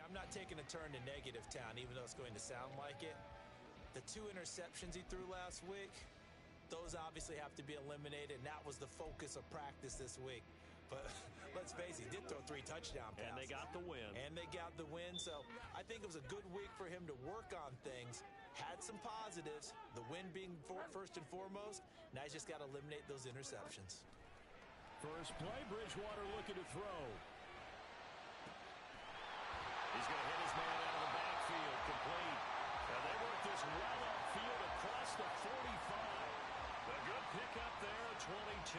[SPEAKER 3] I'm not taking a turn to negative town, even though it's going to sound like it. The 2 interceptions he threw last week, those obviously have to be eliminated, and that was the focus of practice this week. But let's face it, he did throw 3 touchdown passes.
[SPEAKER 2] And they got the win.
[SPEAKER 3] And they got the win, so I think it was a good week for him to work on things. Had some positives, the win being first and foremost. Now he's just got to eliminate those interceptions.
[SPEAKER 1] First play, Bridgewater looking to throw.
[SPEAKER 2] He's going to hit his man out of the backfield, complete. And they work this well upfield across the 45. A good pickup there, 22.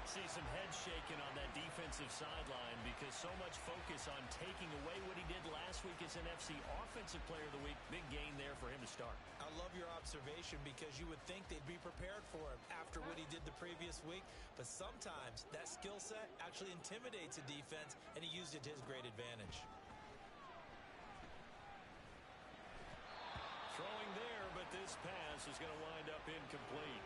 [SPEAKER 2] See some head shaking on that defensive sideline because so much focus on taking away what he did last week as NFC Offensive Player of the Week. Big gain there for him to start.
[SPEAKER 3] I love your observation because you would think they'd be prepared for him after what he did the previous week. But sometimes that skill set actually intimidates a defense, and he used it to his great advantage.
[SPEAKER 2] Throwing there, but this pass is going to wind up incomplete.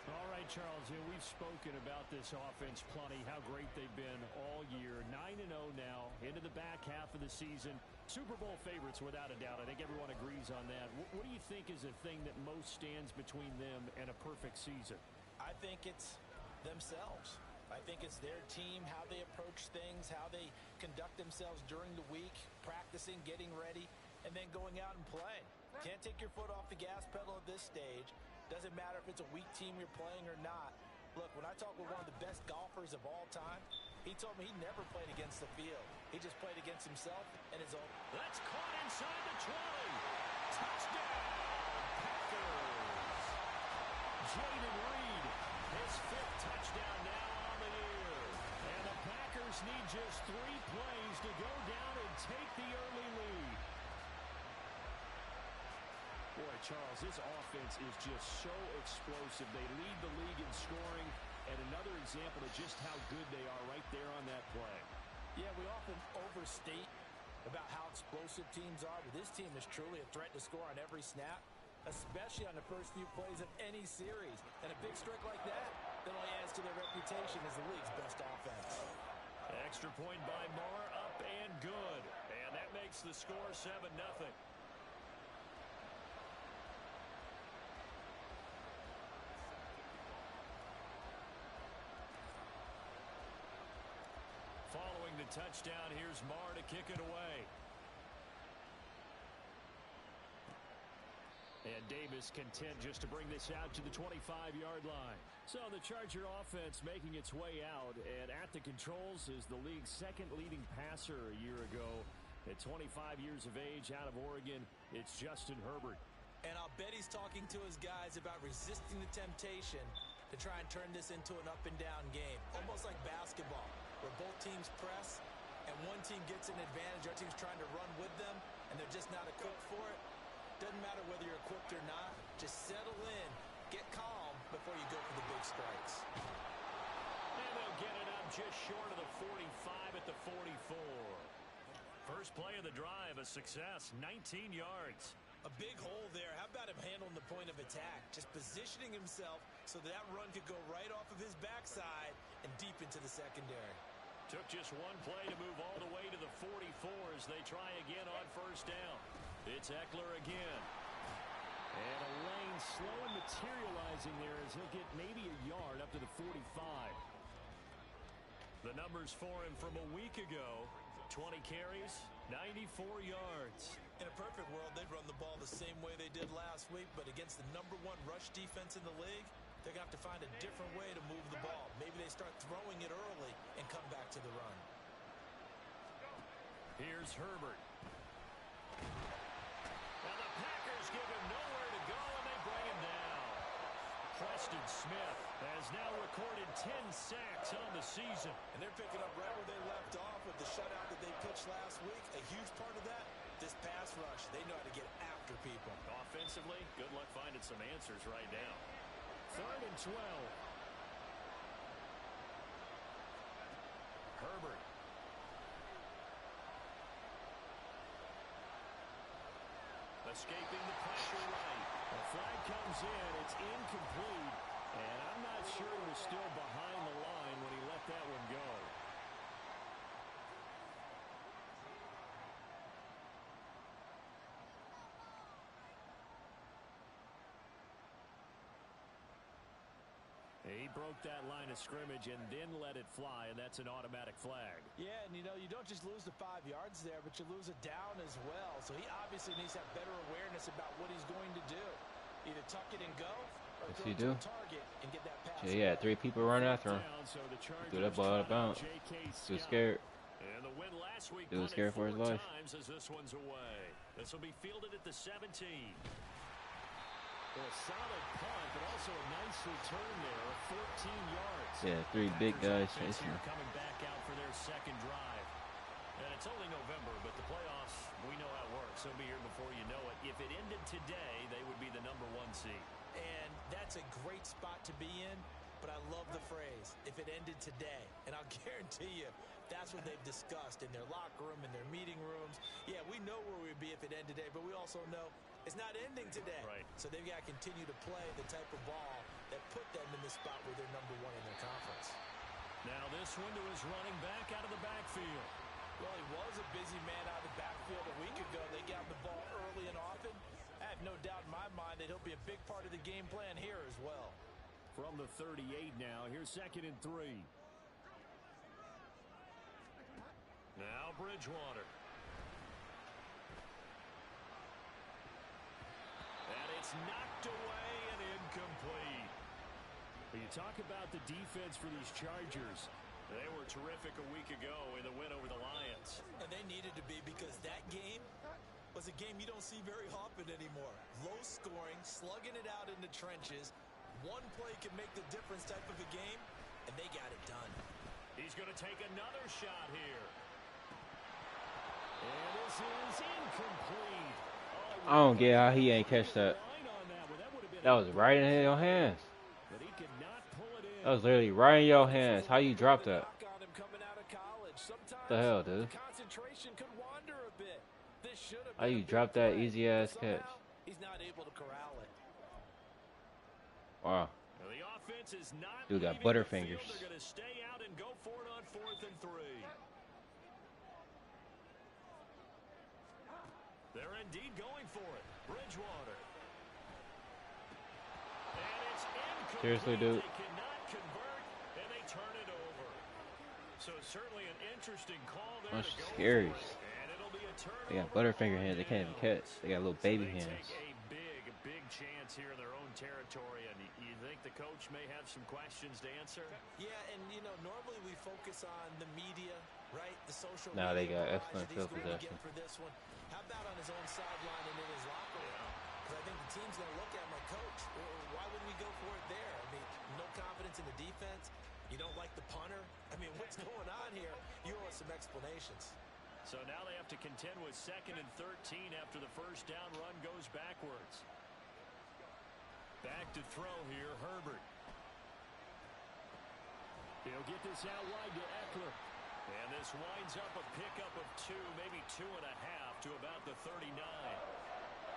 [SPEAKER 1] All right, Charles, we've spoken about this offense plenty, how great they've been all year. 9-0 now, into the back half of the season. Super Bowl favorites, without a doubt. I think everyone agrees on that. What do you think is the thing that most stands between them and a perfect season?
[SPEAKER 3] I think it's themselves. I think it's their team, how they approach things, how they conduct themselves during the week, practicing, getting ready, and then going out and playing. Can't take your foot off the gas pedal at this stage. Doesn't matter if it's a weak team you're playing or not. Look, when I talk with one of the best golfers of all time, he told me he never played against the field. He just played against himself and his own.
[SPEAKER 2] That's caught inside the 20. Touchdown, Packers.
[SPEAKER 1] Jaden Reed, his 5th touchdown now on the year. And the Packers need just 3 plays to go down and take the early lead. Boy, Charles, this offense is just so explosive. They lead the league in scoring, and another example of just how good they are right there on that play.
[SPEAKER 3] Yeah, we often overstate about how explosive teams are, but this team is truly a threat to score on every snap, especially on the first few plays of any series. And a big streak like that only adds to their reputation as the league's best offense.
[SPEAKER 2] Extra point by Moore, up and good. And that makes the score 7-0. Following the touchdown, here's Marr to kick it away.
[SPEAKER 1] And Davis content just to bring this out to the 25-yard line. So the Charger offense making its way out, and at the controls is the league's 2nd leading passer a year ago. At 25 years of age, out of Oregon, it's Justin Herbert.
[SPEAKER 3] And I'll bet he's talking to his guys about resisting the temptation to try and turn this into an up-and-down game, almost like basketball, where both teams press, and one team gets an advantage, our team's trying to run with them, and they're just not equipped for it. Doesn't matter whether you're equipped or not. Just settle in, get calm before you go for the big strikes.
[SPEAKER 2] And they'll get it up just short of the 45 at the 44. First play of the drive, a success, 19 yards.
[SPEAKER 3] A big hole there. How about him handling the point of attack? Just positioning himself so that run could go right off of his backside and deep into the secondary.
[SPEAKER 2] Took just one play to move all the way to the 44 as they try again on first down. It's Eckler again.
[SPEAKER 1] And a lane slow and materializing there as he'll get maybe a yard up to the 45.
[SPEAKER 2] The numbers for him from a week ago, 20 carries, 94 yards.
[SPEAKER 3] In a perfect world, they'd run the ball the same way they did last week, but against the #1 rush defense in the league, they're going to have to find a different way to move the ball. Maybe they start throwing it early and come back to the run.
[SPEAKER 2] Here's Herbert. Now the Packers give him nowhere to go, and they bring him down. Preston Smith has now recorded 10 sacks on the season.
[SPEAKER 3] And they're picking up right where they left off with the shutout that they pitched last week. A huge part of that, this pass rush. They know how to get after people.
[SPEAKER 2] Offensively, good luck finding some answers right now.
[SPEAKER 1] 3rd and 12.
[SPEAKER 2] Herbert. Escaping the pressure right.
[SPEAKER 1] The flag comes in. It's incomplete. And I'm not sure he was still behind the line when he let that one go. he broke that line of scrimmage and then let it fly, and that's an automatic flag.
[SPEAKER 4] Yeah, and you know, you don't just lose the 5 yards there, but you lose a down as well. So he obviously needs to have better awareness about what he's going to do. Either tuck it and go, or throw to the target and get that pass.
[SPEAKER 5] Yeah, 3 people run after him. Threw that ball out of bounds. He was scared.
[SPEAKER 2] And the win last week,
[SPEAKER 5] He was scared for his life.
[SPEAKER 2] as this one's away. This will be fielded at the 17.
[SPEAKER 1] Well, a solid punt, but also a nice return there of 14 yards.
[SPEAKER 5] Yeah, 3 big guys chasing him.
[SPEAKER 2] Coming back out for their second drive. And it's only November, but the playoffs, we know how it works. They'll be here before you know it. If it ended today, they would be the #1 seed.
[SPEAKER 4] And that's a great spot to be in, but I love the phrase, if it ended today. And I'll guarantee you, that's what they've discussed in their locker room, in their meeting rooms. Yeah, we know where we'd be if it ended today, but we also know it's not ending today.
[SPEAKER 2] Right.
[SPEAKER 4] So they've got to continue to play the type of ball that put them in the spot where they're #1 in their conference.
[SPEAKER 2] Now this one to his running back out of the backfield.
[SPEAKER 4] Well, he was a busy man out of the backfield a week ago. They got the ball early and often. I have no doubt in my mind that he'll be a big part of the game plan here as well.
[SPEAKER 1] From the 38 now, here's 2nd and 3.
[SPEAKER 2] Now Bridgewater.
[SPEAKER 1] And it's knocked away and incomplete. You talk about the defense for these Chargers.
[SPEAKER 2] They were terrific a week ago in the win over the Lions.
[SPEAKER 4] And they needed to be, because that game was a game you don't see very often anymore. Low scoring, slugging it out in the trenches. One play can make the difference type of a game, and they got it done.
[SPEAKER 2] He's going to take another shot here.
[SPEAKER 1] And this is incomplete.
[SPEAKER 5] I don't get how he ain't catch that. That was right in your hands.
[SPEAKER 1] But he could not pull it in.
[SPEAKER 5] That was literally right in your hands. How you dropped that? The hell, dude?
[SPEAKER 4] Concentration could wander a bit. This should have
[SPEAKER 5] How you dropped that easy ass catch?
[SPEAKER 4] He's not able to corral it.
[SPEAKER 5] Wow.
[SPEAKER 2] The offense is not
[SPEAKER 5] Dude got
[SPEAKER 2] leaving the
[SPEAKER 5] butterfingers.
[SPEAKER 2] field. They're going to stay out and go for it on 4th and 3. They're indeed going for it. Bridgewater. And it's incomplete.
[SPEAKER 5] Seriously, dude?
[SPEAKER 2] They cannot convert, and they turn it over. So certainly an interesting call there.
[SPEAKER 5] Bunch
[SPEAKER 2] to
[SPEAKER 5] of
[SPEAKER 2] go
[SPEAKER 5] scaries.
[SPEAKER 2] for it. And it'll be a turnover.
[SPEAKER 5] They got butterfinger hands. They can't even catch. They got little baby
[SPEAKER 2] They
[SPEAKER 5] hands.
[SPEAKER 2] take a big chance here in their own territory, and you think the coach may have some questions to answer?
[SPEAKER 4] Yeah, and you know, normally we focus on the media, right? The social
[SPEAKER 5] Nah, they
[SPEAKER 4] media
[SPEAKER 5] got
[SPEAKER 4] barrage
[SPEAKER 5] excellent
[SPEAKER 4] that he's
[SPEAKER 5] field
[SPEAKER 4] going to
[SPEAKER 5] possession.
[SPEAKER 4] get for this one. How about on his own sideline and in his locker room? Because I think the team's going to look at my coach. Why would we go for it there? I mean, no confidence in the defense. You don't like the punter. I mean, what's going on here? You owe us some explanations.
[SPEAKER 2] So now they have to contend with 2nd and 13 after the first down run goes backwards.
[SPEAKER 1] Back to throw here, Herbert. He'll get this out wide to Eckler.
[SPEAKER 2] And this winds up a pickup of 2, maybe 2.5 to about the 39.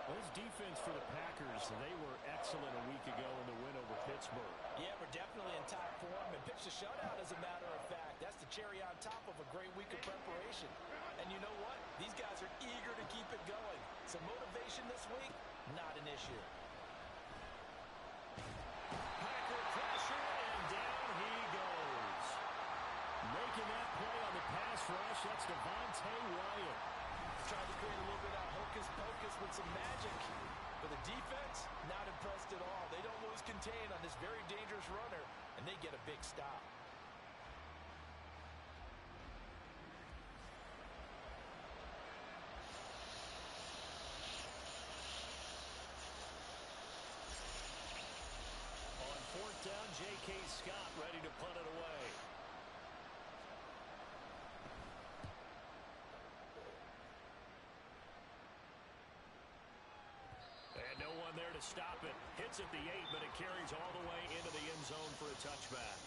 [SPEAKER 1] Well, his defense for the Packers, they were excellent a week ago in the win over Pittsburgh.
[SPEAKER 4] Yeah, we're definitely in top form and pitched a shutout, as a matter of fact. That's the cherry on top of a great week of preparation. And you know what? These guys are eager to keep it going. So motivation this week, not an issue.
[SPEAKER 2] Packer pressure, and down he goes.
[SPEAKER 1] Making that play on the pass rush, that's Devontae Wyatt.
[SPEAKER 4] Tried to create a little bit of hocus pocus with some magic. But the defense, not impressed at all. They don't lose contain on this very dangerous runner, and they get a big stop.
[SPEAKER 2] On 4th down, J.K. Scott ready to punt it away. And no one there to stop it. Hits at the 8, but it carries all the way into the end zone for a touchback.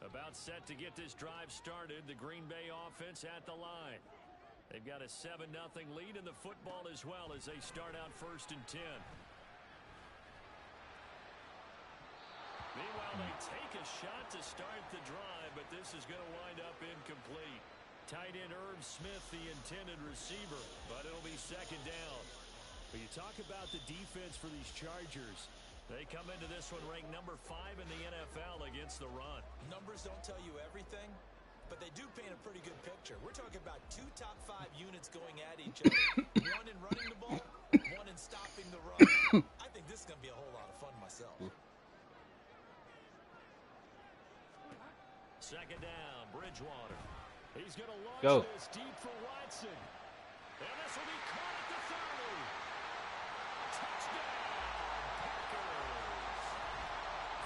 [SPEAKER 2] About set to get this drive started. The Green Bay offense at the line. They've got a 7-0 lead in the football as well as they start out 1st and 10. Meanwhile, Well, they take a shot to start the drive, but this is going to wind up incomplete. Tight end Irv Smith, the intended receiver, but it'll be second down. But you talk about the defense for these Chargers. They come into this one ranked number 5 in the NFL against the run. Numbers don't tell you everything, but they do paint a pretty good picture. We're talking about 2 top 5 units going at each other. One in running the ball, one in stopping the run. I think this is going to be a whole lot of fun myself. Second down, Bridgewater. He's going to launch this deep for Watson. And this will be caught at the 30. Touchdown, Packers.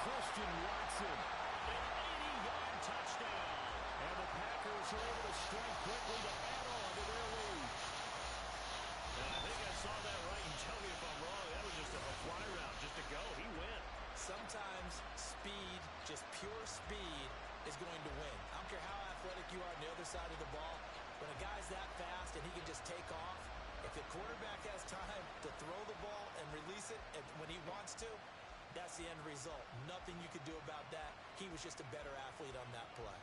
[SPEAKER 2] Christian Watson, an 80-yard touchdown. And the Packers are able to strike quickly to add on to their lead. And I think I saw that right, and tell me if I'm wrong. That was just a fly route, just to go. He went. Sometimes speed, just pure speed, is going to win. I don't care how athletic you are on the other side of the ball. When a guy's that fast and he can just take off, if the quarterback has time to throw the ball and release it when he wants to, that's the end result. Nothing you could do about that. He was just a better athlete on that play.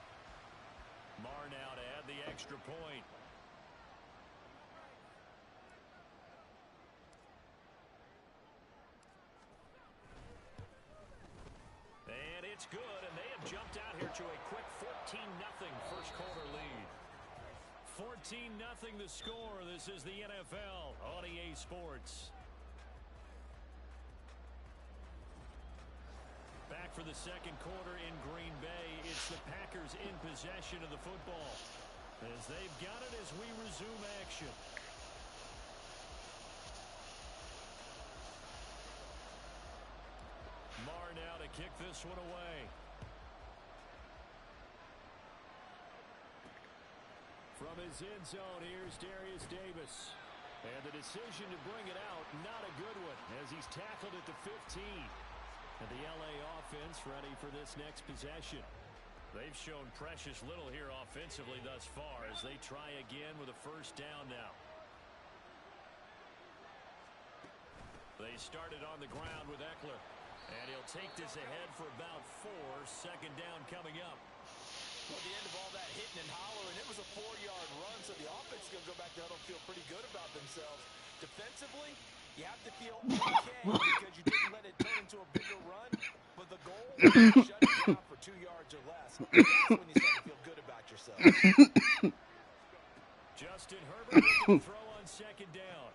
[SPEAKER 2] Marr now to add the extra point. And it's good, and they have jumped out here to a quick 14-0 first quarter lead. 14-0 the score. This is the NFL on EA Sports. Back for the second quarter in Green Bay. It's the Packers in possession of the football as they've got it as we resume action. Marr now to kick this one away. From his end zone, here's Darius Davis. And the decision to bring it out, not a good one, as he's tackled at the 15. And the LA offense ready for this next possession. They've shown precious little here offensively thus far as they try again with a first down now. They started on the ground with Eckler. And he'll take this ahead for about 4. Second down coming up. Well, at the end of all that hitting and hollering, it was a 4-yard run, so the offense is going to go back to huddle, feel pretty good about themselves. Defensively, you have to feel okay because you didn't let it turn into a bigger run, but the goal is to shut it down for 2 yards or less. That's when you start to feel good about yourself. Justin Herbert looking to throw on second down.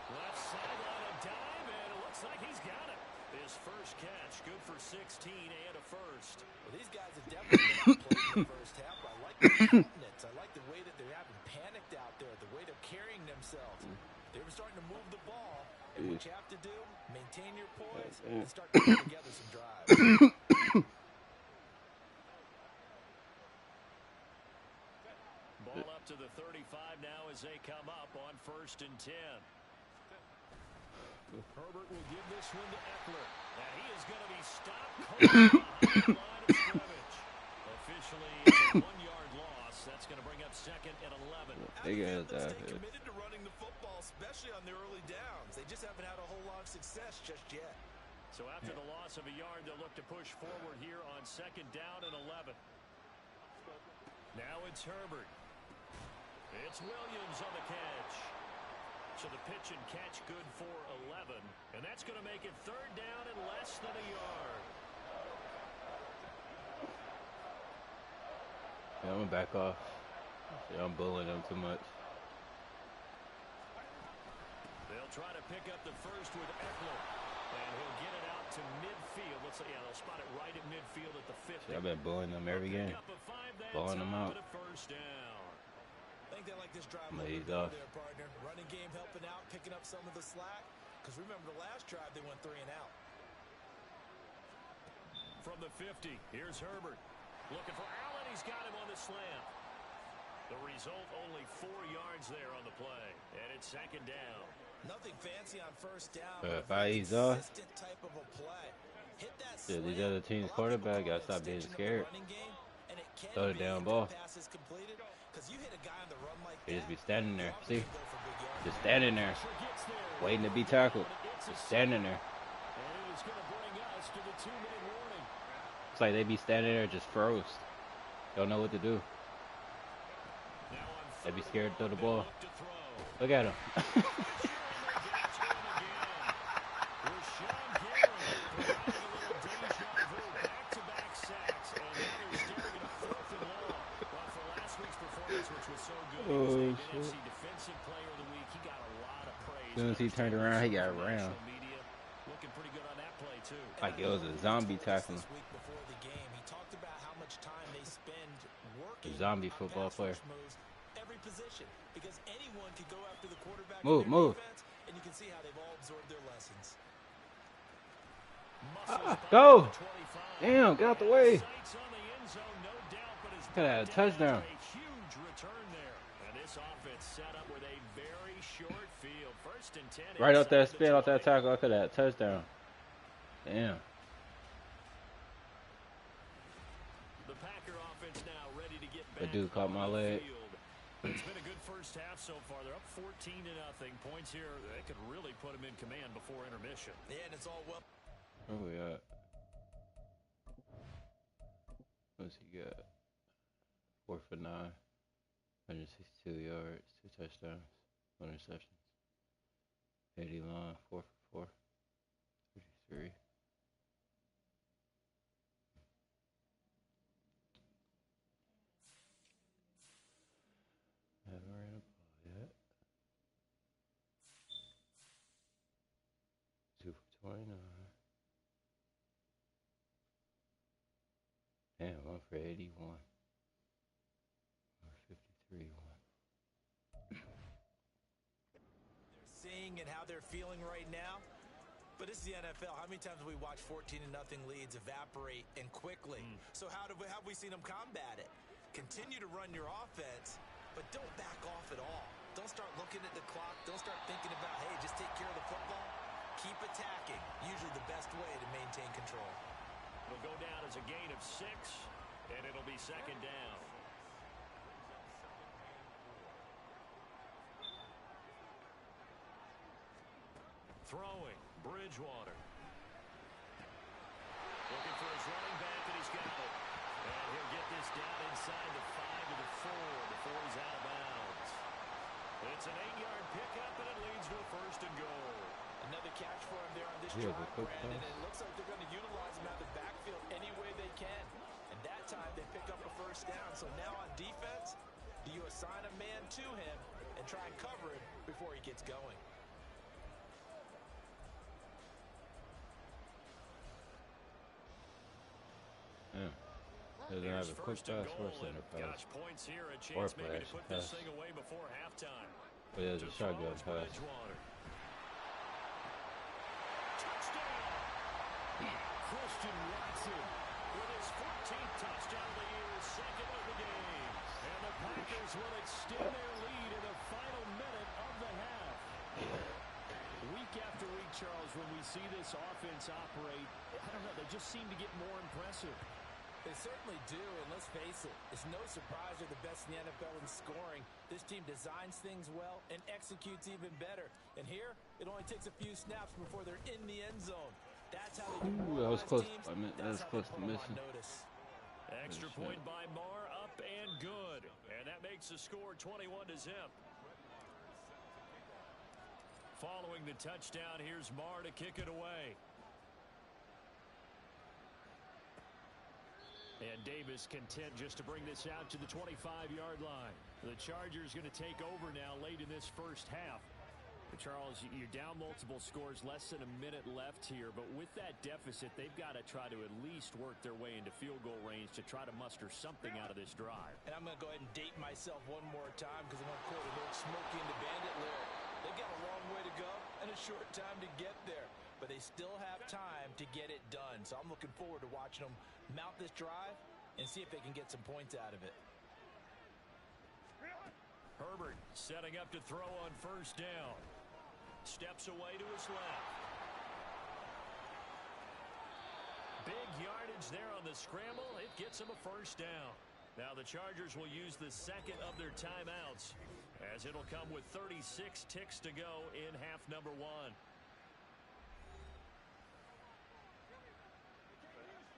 [SPEAKER 2] Left sideline a dime, and it looks like he's got it. His first catch, good for 16 and a first. Well, these guys have definitely been playing in the first half. I like their confidence. I like the way that they're having panicked out there, the way they're carrying themselves. They were starting to move the ball, and what you have to do, maintain your poise and start putting together some drives. Ball up to the 35 now as they come up on 1st and 10. Herbert will give this one to Eckler. And he is going to be stopped cold on the line of scrimmage. Officially, it's a 1-yard loss. That's going to bring up 2nd and 11.
[SPEAKER 5] They
[SPEAKER 4] stay committed to running the football, especially on their early downs. They just haven't had a whole lot of success just yet. So after the loss of a yard, they'll look to push forward here on 2nd down and 11. Now it's Herbert. It's Williams on the catch. So the pitch and catch good for 11. And that's going to make it 3rd down and less than a yard.
[SPEAKER 5] Yeah, I'm going to back off. Yeah, I'm bullying them too much.
[SPEAKER 2] They'll try to pick up the first with Eckler. And he'll get it out to midfield. Let's say, yeah, they'll spot it right at midfield at the 50.
[SPEAKER 5] I've been bullying them every game. Blowing them out.
[SPEAKER 2] First down. I think they like this drive
[SPEAKER 5] off.
[SPEAKER 2] There, partner. Running game helping out, picking up some of the slack. Because remember, the last drive they went 3 and out. From the 50, here's Herbert. Looking for Allen. He's got him on the slant. The result, only 4 yards there on the play. And it's 2nd down. Nothing fancy on first down.
[SPEAKER 5] If I ease off,
[SPEAKER 2] type of a play. Hit that
[SPEAKER 5] yeah, these other teams' quarterback got to stop being scared. Throw the down ball. They just be standing there. See? Just standing there. Waiting to be tackled. Just standing there.
[SPEAKER 2] And it is going to bring us to the 2-minute warning.
[SPEAKER 5] It's like they be standing there just froze. Don't know what to do. They be scared to throw the ball. Look at him. Oh, shit. As soon as he turned around, he got around. Like it was a zombie tackling. A zombie football player. Move, move. And you can see how they've all absorbed their lessons. Go! Damn, get out the way. Could have had a touchdown. Right off that spin, off that tackle, I could have had a touchdown. Damn. That dude caught my leg.
[SPEAKER 2] It's been a good first half so far. They're up 14-0. Points here, they could really put them in command before intermission. Yeah, and it's all well.
[SPEAKER 5] Where we at? What's he got? 4 for 9, 162 yards, 2 touchdowns, 1 interception. 80 line, 4 for 4, 33. Haven't ran a ball yet. 2 for 29. Damn, 1 for 81. 1 for 53, 1.
[SPEAKER 3] Seeing and how they're feeling right now. But this is the NFL. How many times have we watched 14-0 leads evaporate and quickly? So how have we seen them combat it? Continue to run your offense, but don't back off at all. Don't start looking at the clock. Don't start thinking about, hey, just take care of the football. Keep attacking. Usually the best way to maintain control.
[SPEAKER 2] It'll go down as a gain of 6, and it'll be second down. Throwing, Bridgewater. Looking for his running back, and he's got it. And he'll get this down inside the 5 to the 4 before he's out of bounds. It's an 8-yard pickup, and it leads to a first and goal. Another catch for him there on this drive, Brandon, and it looks like they're going to utilize him out of the backfield any way they can. And that time they pick up a first down. So now on defense, do you assign a man to him and try and cover him before he gets going?
[SPEAKER 5] Yeah. Doesn't have a quick pass or center pass. Or play action pass. But there's a shotgun pass.
[SPEAKER 2] Christian Watson with his 14th touchdown of the year, second of the game. And the Packers will extend their lead in the final minute of the half. Week after week, Charles, when we see this offense operate, I don't know, they just seem to get more impressive.
[SPEAKER 3] They certainly do, and let's face it, it's no surprise they're the best in the NFL in scoring. This team designs things well and executes even better. And here, it only takes a few snaps before they're in the end zone. That's how they
[SPEAKER 5] do. That was close. I mean, that was close to missing.
[SPEAKER 2] Extra point by Marr, up and good. And that makes the score 21-0. Following the touchdown, here's Marr to kick it away. And Davis content just to bring this out to the 25-yard line. The Chargers going to take over now late in this first half. But Charles, you're down multiple scores, less than a minute left here. But with that deficit, they've got to try to at least work their way into field goal range to try to muster something out of this drive.
[SPEAKER 3] And I'm going to go ahead and date myself one more time because I'm going to quote a little Smokey and the Bandit lyric. They've got a long way to go and a short time to get there. But they still have time to get it done. So I'm looking forward to watching them mount this drive and see if they can get some points out of it.
[SPEAKER 2] Herbert setting up to throw on first down. Steps away to his left. Big yardage there on the scramble. It gets him a first down. Now the Chargers will use the second of their timeouts, as it'll come with 36 ticks to go in half number 1.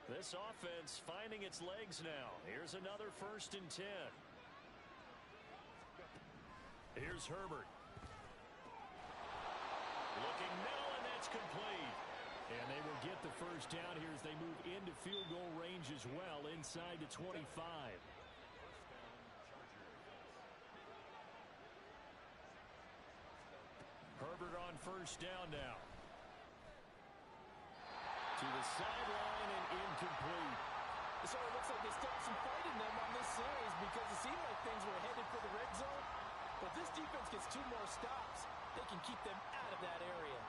[SPEAKER 2] This offense finding its legs now. Here's another 1st and 10. Here's Herbert. Looking middle, and that's complete. And they will get the first down here as they move into field goal range as well, inside the 25. Herbert on 1st down now. To the sideline and incomplete.
[SPEAKER 4] So it looks like they still have some fight in them on this series because it seemed like things were headed for the red zone. But this defense gets 2 more stops. They can keep them out of that area.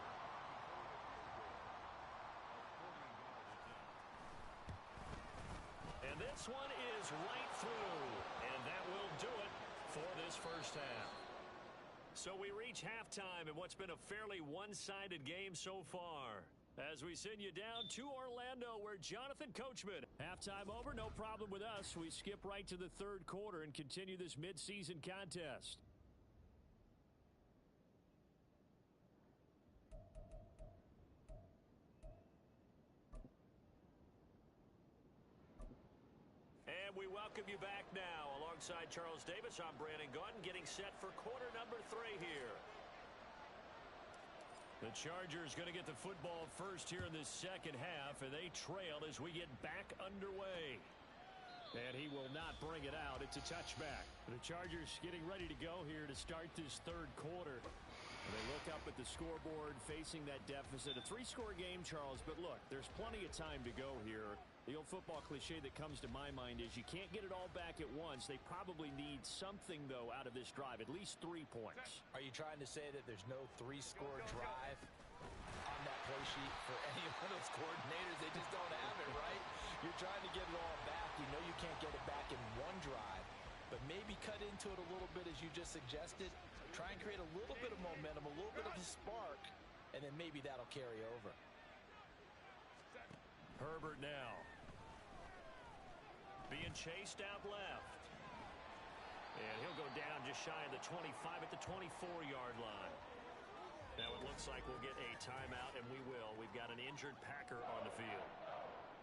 [SPEAKER 2] And this one is right through. And that will do it for this first half. So we reach halftime in what's been a fairly one-sided game so far. As we send you down to Orlando, where Jonathan Coachman. Halftime over, no problem with us. We skip right to the 3rd quarter and continue this midseason contest. And we welcome you back now. Alongside Charles Davis, I'm Brandon Gaudin, getting set for quarter number 3 here. The Chargers going to get the football first here in this second half, and they trail as we get back underway. And he will not bring it out. It's a touchback. The Chargers getting ready to go here to start this 3rd quarter. And they look up at the scoreboard facing that deficit. A 3-score game, Charles, but look, there's plenty of time to go here. The old football cliche that comes to my mind is you can't get it all back at once. They probably need something, though, out of this drive, at least 3 points.
[SPEAKER 4] Are you trying to say that there's no 3-score drive on that play sheet for any of those coordinators? They just don't have it, right? You're trying to get it all back. You know you can't get it back in one drive, but maybe cut into it a little bit as you just suggested. Try and create a little bit of momentum, a little bit of a spark, and then maybe that'll carry over.
[SPEAKER 2] Herbert now. Being chased out left. And he'll go down just shy of the 25 at the 24-yard line. Now it looks like we'll get a timeout, and we will. We've got an injured Packer on the field.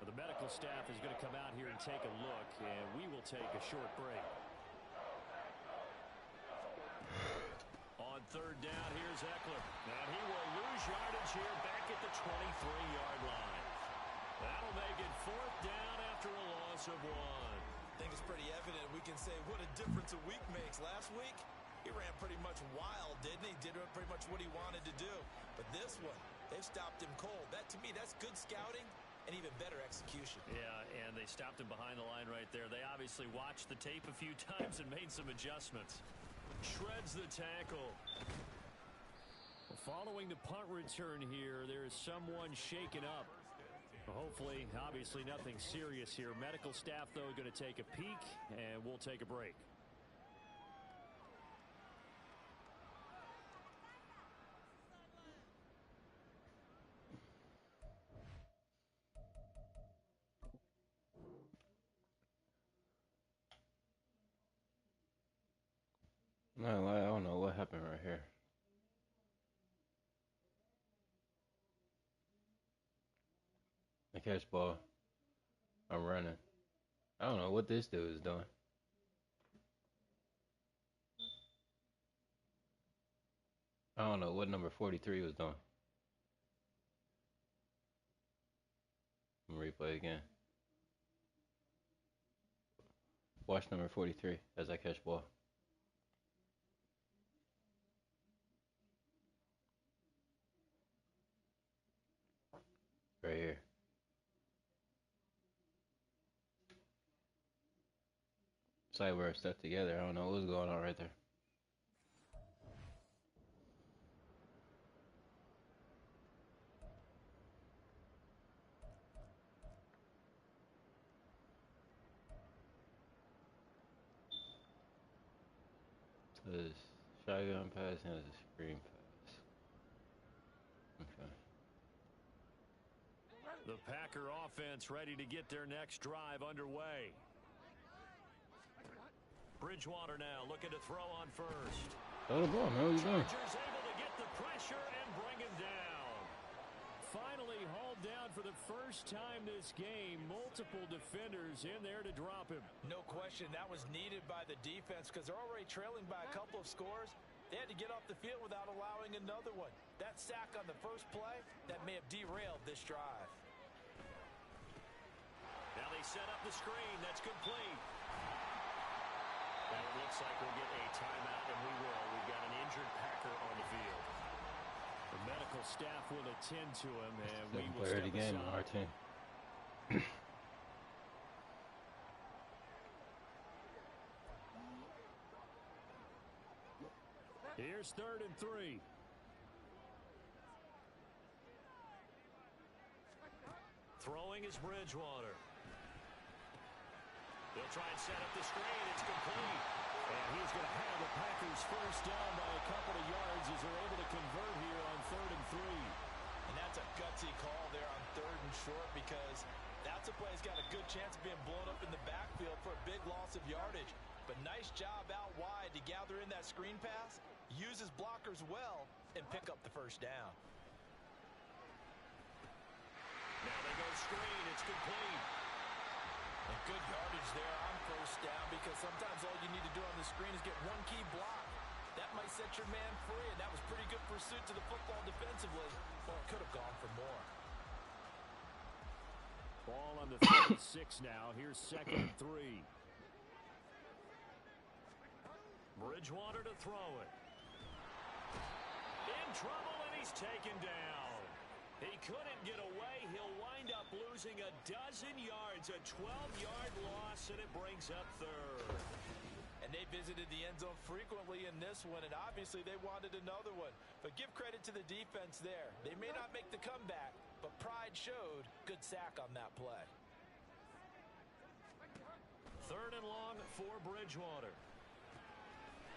[SPEAKER 2] The medical staff is going to come out here and take a look, and we will take a short break. On 3rd down, here's Eckler. And he will lose yardage here back at the 23-yard line. That'll make it 4th down after a loss of 1.
[SPEAKER 3] I think it's pretty evident we can say what a difference a week makes. Last week, he ran pretty much wild, didn't he? Did pretty much what he wanted to do. But this one, they've stopped him cold. That, to me, that's good scouting and even better execution.
[SPEAKER 2] Yeah, and they stopped him behind the line right there. They obviously watched the tape a few times and made some adjustments. Shreds the tackle. Well, following the punt return here, there is someone shaken up. Hopefully, obviously nothing serious here. Medical staff, though, going to take a peek, and we'll take a break.
[SPEAKER 5] No, I don't know what happened right here. I catch ball. I'm running. I don't know what this dude is doing. I don't know what number 43 was doing. I'm gonna replay again. Watch number 43 as I catch ball. Right here. It's like we're stuck together. I don't know what's going on right there. So this shotgun pass and a screen pass. Okay.
[SPEAKER 2] The Packer offense ready to get their next drive underway. Bridgewater now looking to throw on first.
[SPEAKER 5] Throw the ball, man. What are you doing?
[SPEAKER 2] Chargers able to get the pressure and bring him down.
[SPEAKER 1] finally hauled down for the first time this game. Multiple defenders in there to drop him.
[SPEAKER 4] No question, that was needed by the defense because they're already trailing by a couple of scores. They had to get off the field without allowing another one. That sack on the first play, that may have derailed this drive.
[SPEAKER 2] Now they set up the screen. That's complete. And it looks like we'll get a timeout, and we will. We've got an injured Packer on the field.
[SPEAKER 1] The medical staff will attend to him, and we will
[SPEAKER 5] play
[SPEAKER 1] step
[SPEAKER 5] it again,
[SPEAKER 1] aside.
[SPEAKER 5] Martin.
[SPEAKER 1] Here's 3rd and 3.
[SPEAKER 2] Throwing is Bridgewater. They'll try and set up the screen. It's complete.
[SPEAKER 1] And he's going to have the Packers first down by a couple of yards as they're able to convert here on 3rd and 3.
[SPEAKER 4] And that's a gutsy call there on 3rd and short because that's a play that's got a good chance of being blown up in the backfield for a big loss of yardage. But nice job out wide to gather in that screen pass, use his blockers well, and pick up the first down.
[SPEAKER 2] Now they go screen. It's complete.
[SPEAKER 4] And good yardage there on first down because sometimes all you need to do on the screen is get one key block. That might set your man free, and that was pretty good pursuit to the football defensively. Well, it could have gone for more.
[SPEAKER 1] Ball on the 36 now. Here's 2nd and 3.
[SPEAKER 2] Bridgewater to throw it. In trouble, and he's taken down. He couldn't get away. He'll wind up losing a dozen yards, a 12-yard loss, and it brings up 3rd.
[SPEAKER 4] And they visited the end zone frequently in this one, and obviously they wanted another one. But give credit to the defense there. They may not make the comeback, but pride showed. Good sack on that play.
[SPEAKER 2] 3rd and long for Bridgewater.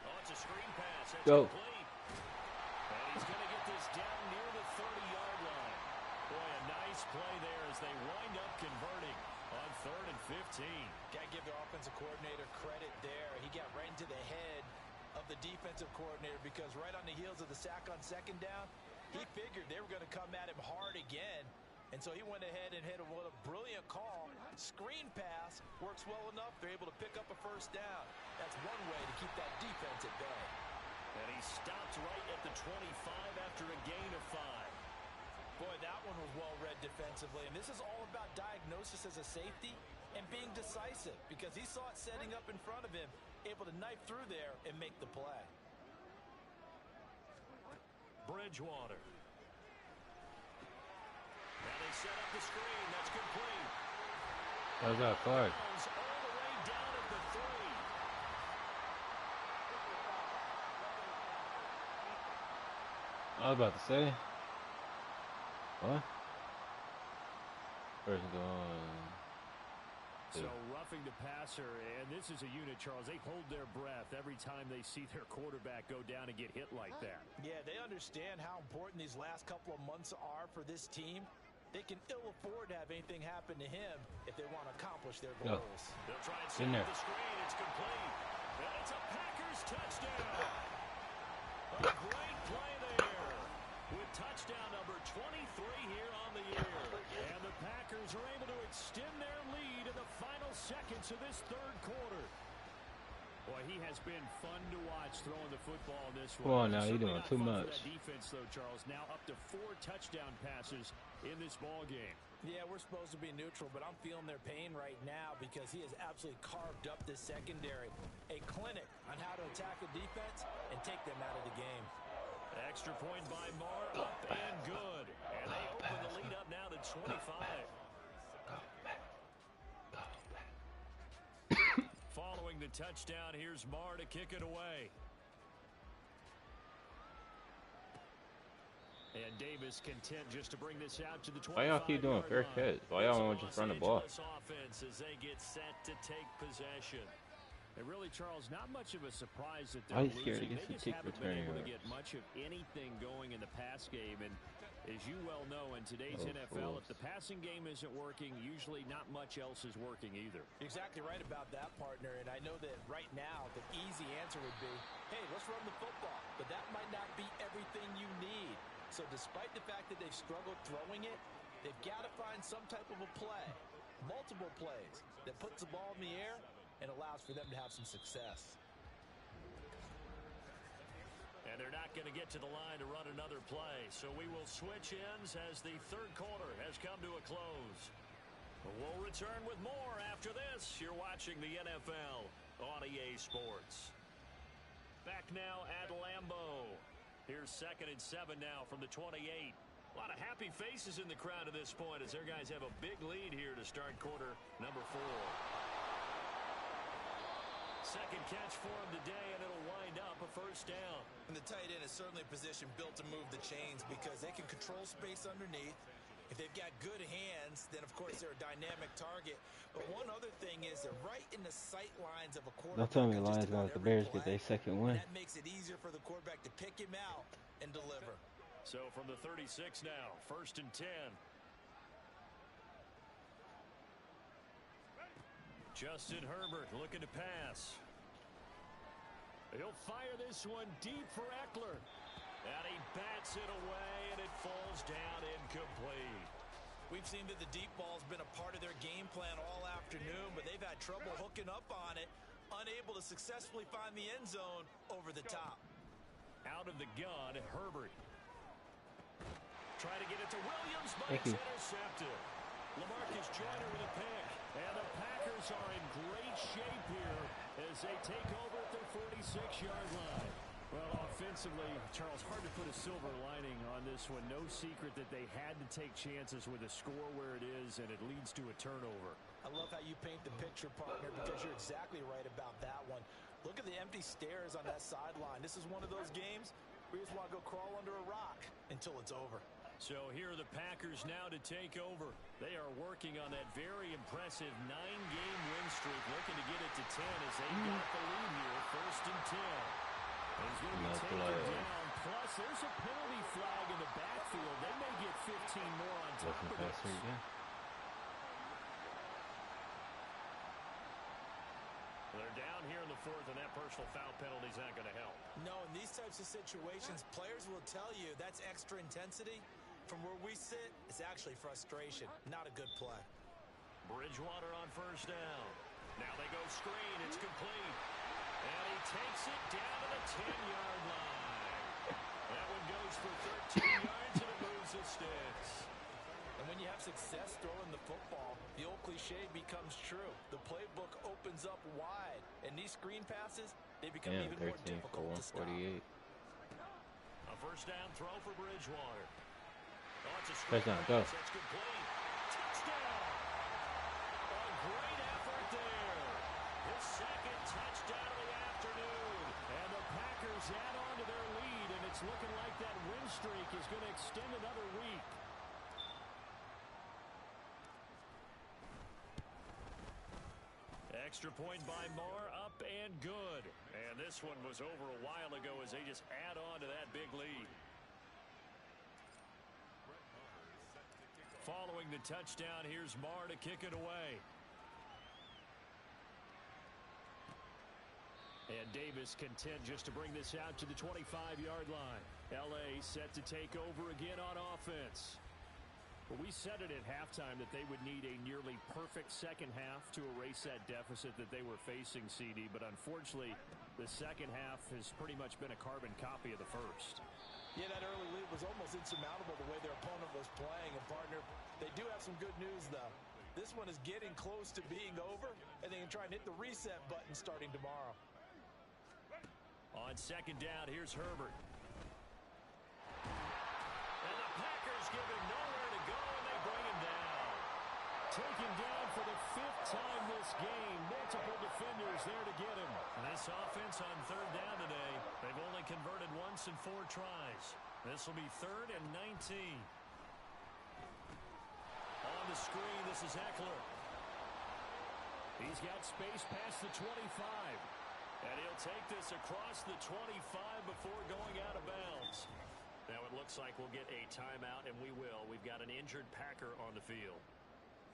[SPEAKER 2] Oh, it's a screen pass. It's
[SPEAKER 5] Go.
[SPEAKER 2] complete. And he's going to get this down near the 30-yard line. Boy, a nice play there as they wind up converting on 3rd and 15.
[SPEAKER 4] Got to give their offensive coordinator credit there. He got right into the head of the defensive coordinator because right on the heels of the sack on 2nd down, he figured they were going to come at him hard again. And so he went ahead and hit him with a brilliant call. Screen pass works well enough. They're able to pick up a first down. That's one way to keep that defense at bay.
[SPEAKER 2] And he stopped right at the 25 after a gain of 5.
[SPEAKER 4] Boy, that one was well read defensively. And this is all about diagnosis as a safety and being decisive because he saw it setting up in front of him, able to knife through there and make the play.
[SPEAKER 2] Bridgewater. Now they set up the screen. That's complete.
[SPEAKER 5] How's that flag?
[SPEAKER 2] All the way down at the 3.
[SPEAKER 5] I was about to say. What? First going.
[SPEAKER 1] So roughing the passer, and this is a unit, Charles. They hold their breath every time they see their quarterback go down and get hit like that.
[SPEAKER 4] Yeah, they understand how important these last couple of months are for this team. They can ill afford to have anything happen to him if they want to accomplish their goals.
[SPEAKER 2] They'll try and set up the screen. It's complete. And it's a Packers touchdown. A great play there with touchdown number 23 here on the year.
[SPEAKER 1] And the Packers are able to extend their lead in the final seconds of this 3rd quarter. Boy, he has been fun to watch throwing the football in this one.
[SPEAKER 5] Come on now, you're doing too much.
[SPEAKER 1] That defense, though, Charles, now up to 4 touchdown passes in this ball game.
[SPEAKER 4] Yeah, we're supposed to be neutral, but I'm feeling their pain right now because he has absolutely carved up this secondary. A clinic on how to attack a defense and take them out of the game.
[SPEAKER 2] Extra point by Marr, up and good. And they open the lead up now to 25. Following the touchdown, here's Marr to kick it away.
[SPEAKER 1] And Davis content just to bring this out to the 25.
[SPEAKER 5] Why y'all keep doing fair catch? Why y'all want to just run the ball?
[SPEAKER 2] Offense as they get set to take possession.
[SPEAKER 1] And really, Charles, not much of a surprise that
[SPEAKER 5] I
[SPEAKER 1] they're
[SPEAKER 5] was scared to
[SPEAKER 1] losing.
[SPEAKER 5] get
[SPEAKER 1] They
[SPEAKER 5] some
[SPEAKER 1] just
[SPEAKER 5] kick
[SPEAKER 1] haven't been
[SPEAKER 5] returning
[SPEAKER 1] able to
[SPEAKER 5] yards.
[SPEAKER 1] get much of anything going in the pass game. And as you well know, in today's NFL, if the passing game isn't working, usually not much else is working either.
[SPEAKER 4] You're exactly right about that, partner. And I know that right now the easy answer would be, hey, let's run the football. But that might not be everything you need. So despite the fact that they've struggled throwing it, they've got to find some type of a play, multiple plays, that puts the ball in the air and allows for them to have some success.
[SPEAKER 2] And they're not going to get to the line to run another play. So we will switch ends as the third quarter has come to a close. We'll return with more after this. You're watching the NFL on EA Sports. Back now at Lambeau. Here's 2nd and 7 now from the 28. A lot of happy faces in the crowd at this point as their guys have a big lead here to start quarter number 4. Second catch for him today, and it'll wind up a first down.
[SPEAKER 3] And the tight end is certainly a position built to move the chains because they can control space underneath. If they've got good hands, then, of course, they're a dynamic target. But one other thing is they're right in the sight lines of a quarterback.
[SPEAKER 5] Don't tell me the Lions gonna let the Bears get their second win.
[SPEAKER 3] That makes it easier for the quarterback to pick him out and deliver.
[SPEAKER 2] So from the 36 now, 1st and 10. Justin Herbert looking to pass. He'll fire this one deep for Eckler. And he bats it away, and it falls down incomplete.
[SPEAKER 3] We've seen that the deep ball's been a part of their game plan all afternoon, but they've had trouble hooking up on it, unable to successfully find the end zone over the top.
[SPEAKER 2] Out of the gun, Herbert. Try to get it to Williams, but it's intercepted. LaMarcus Joyner with a pick. And the Packers are in great shape here as they take over at their 46-yard line.
[SPEAKER 1] Well, offensively, Charles, hard to put a silver lining on this one. No secret that they had to take chances with a score where it is, and it leads to a turnover.
[SPEAKER 4] I love how you paint the picture, partner, because you're exactly right about that one. Look at the empty stairs on that sideline. This is one of those games where you just want to go crawl under a rock until it's over.
[SPEAKER 2] So here are the Packers now to take over. They are working on that very impressive 9-game win streak, looking to get it to 10 as they got the lead here, 1st and 10. He's going to be taken down. Plus, there's a penalty flag in the backfield. They may get 15 more on top of this. They're down here in the 4th, and that personal foul penalty is not going to help.
[SPEAKER 3] No, in these types of situations, players will tell you that's extra intensity. From where we sit, it's actually frustration. Not a good play.
[SPEAKER 2] Bridgewater on 1st down. Now they go screen. It's complete. And he takes it down to the 10-yard line. That one goes for 13 yards, and it moves the sticks.
[SPEAKER 4] And when you have success throwing the football, the old cliche becomes true. The playbook opens up wide. And these screen passes, they become even more difficult to stop.
[SPEAKER 2] A 1st down throw for Bridgewater. Oh, it's a screen pass. That's complete. Touchdown. A great effort there. His 2nd touchdown of the afternoon. And the Packers add on to their lead, and it's looking like that win streak is going to extend another week. Extra point by Marr, up and good. And this one was over a while ago as they just add on to that big lead. Following the touchdown, here's Marr to kick it away. And Davis content just to bring this out to the 25-yard line. L.A. set to take over again on offense. Well, we said it at halftime that they would need a nearly perfect second half to erase that deficit that they were facing, CD. But unfortunately, the second half has pretty much been a carbon copy of the first.
[SPEAKER 4] Yeah, that early lead was almost insurmountable the way their opponent was playing. And, partner, they do have some good news, though. This one is getting close to being over, and they can try and hit the reset button starting tomorrow.
[SPEAKER 2] On 2nd down, here's Herbert. And the Packers give him nowhere to go, and they bring him down. Taken down for the 5th time this game. Multiple defenders there to get him. And this offense on 3rd down today, they've only converted once in 4 tries. This will be 3rd and 19. On the screen, this is Eckler. He's got space past the 25. And he'll take this across the 25 before going out of bounds. Now it looks like we'll get a timeout, and we will. We've got an injured Packer on the field.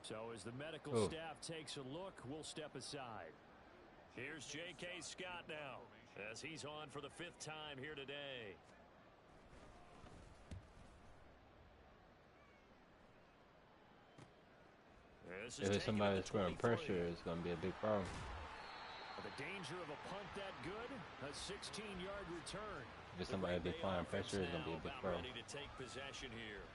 [SPEAKER 1] So as the medical staff takes a look, we'll step aside.
[SPEAKER 2] Here's J.K. Scott now as he's on for the 5th time here today. This
[SPEAKER 5] If
[SPEAKER 2] is
[SPEAKER 5] it's
[SPEAKER 2] taken
[SPEAKER 5] somebody
[SPEAKER 2] at
[SPEAKER 5] that's
[SPEAKER 2] the
[SPEAKER 5] throwing
[SPEAKER 2] 23.
[SPEAKER 5] pressure, it's going to be a big problem.
[SPEAKER 1] The danger of a punt that good, a 16-yard return.
[SPEAKER 5] If it's somebody that's applying pressure, it's going to be a big problem.
[SPEAKER 2] Ready to take possession here.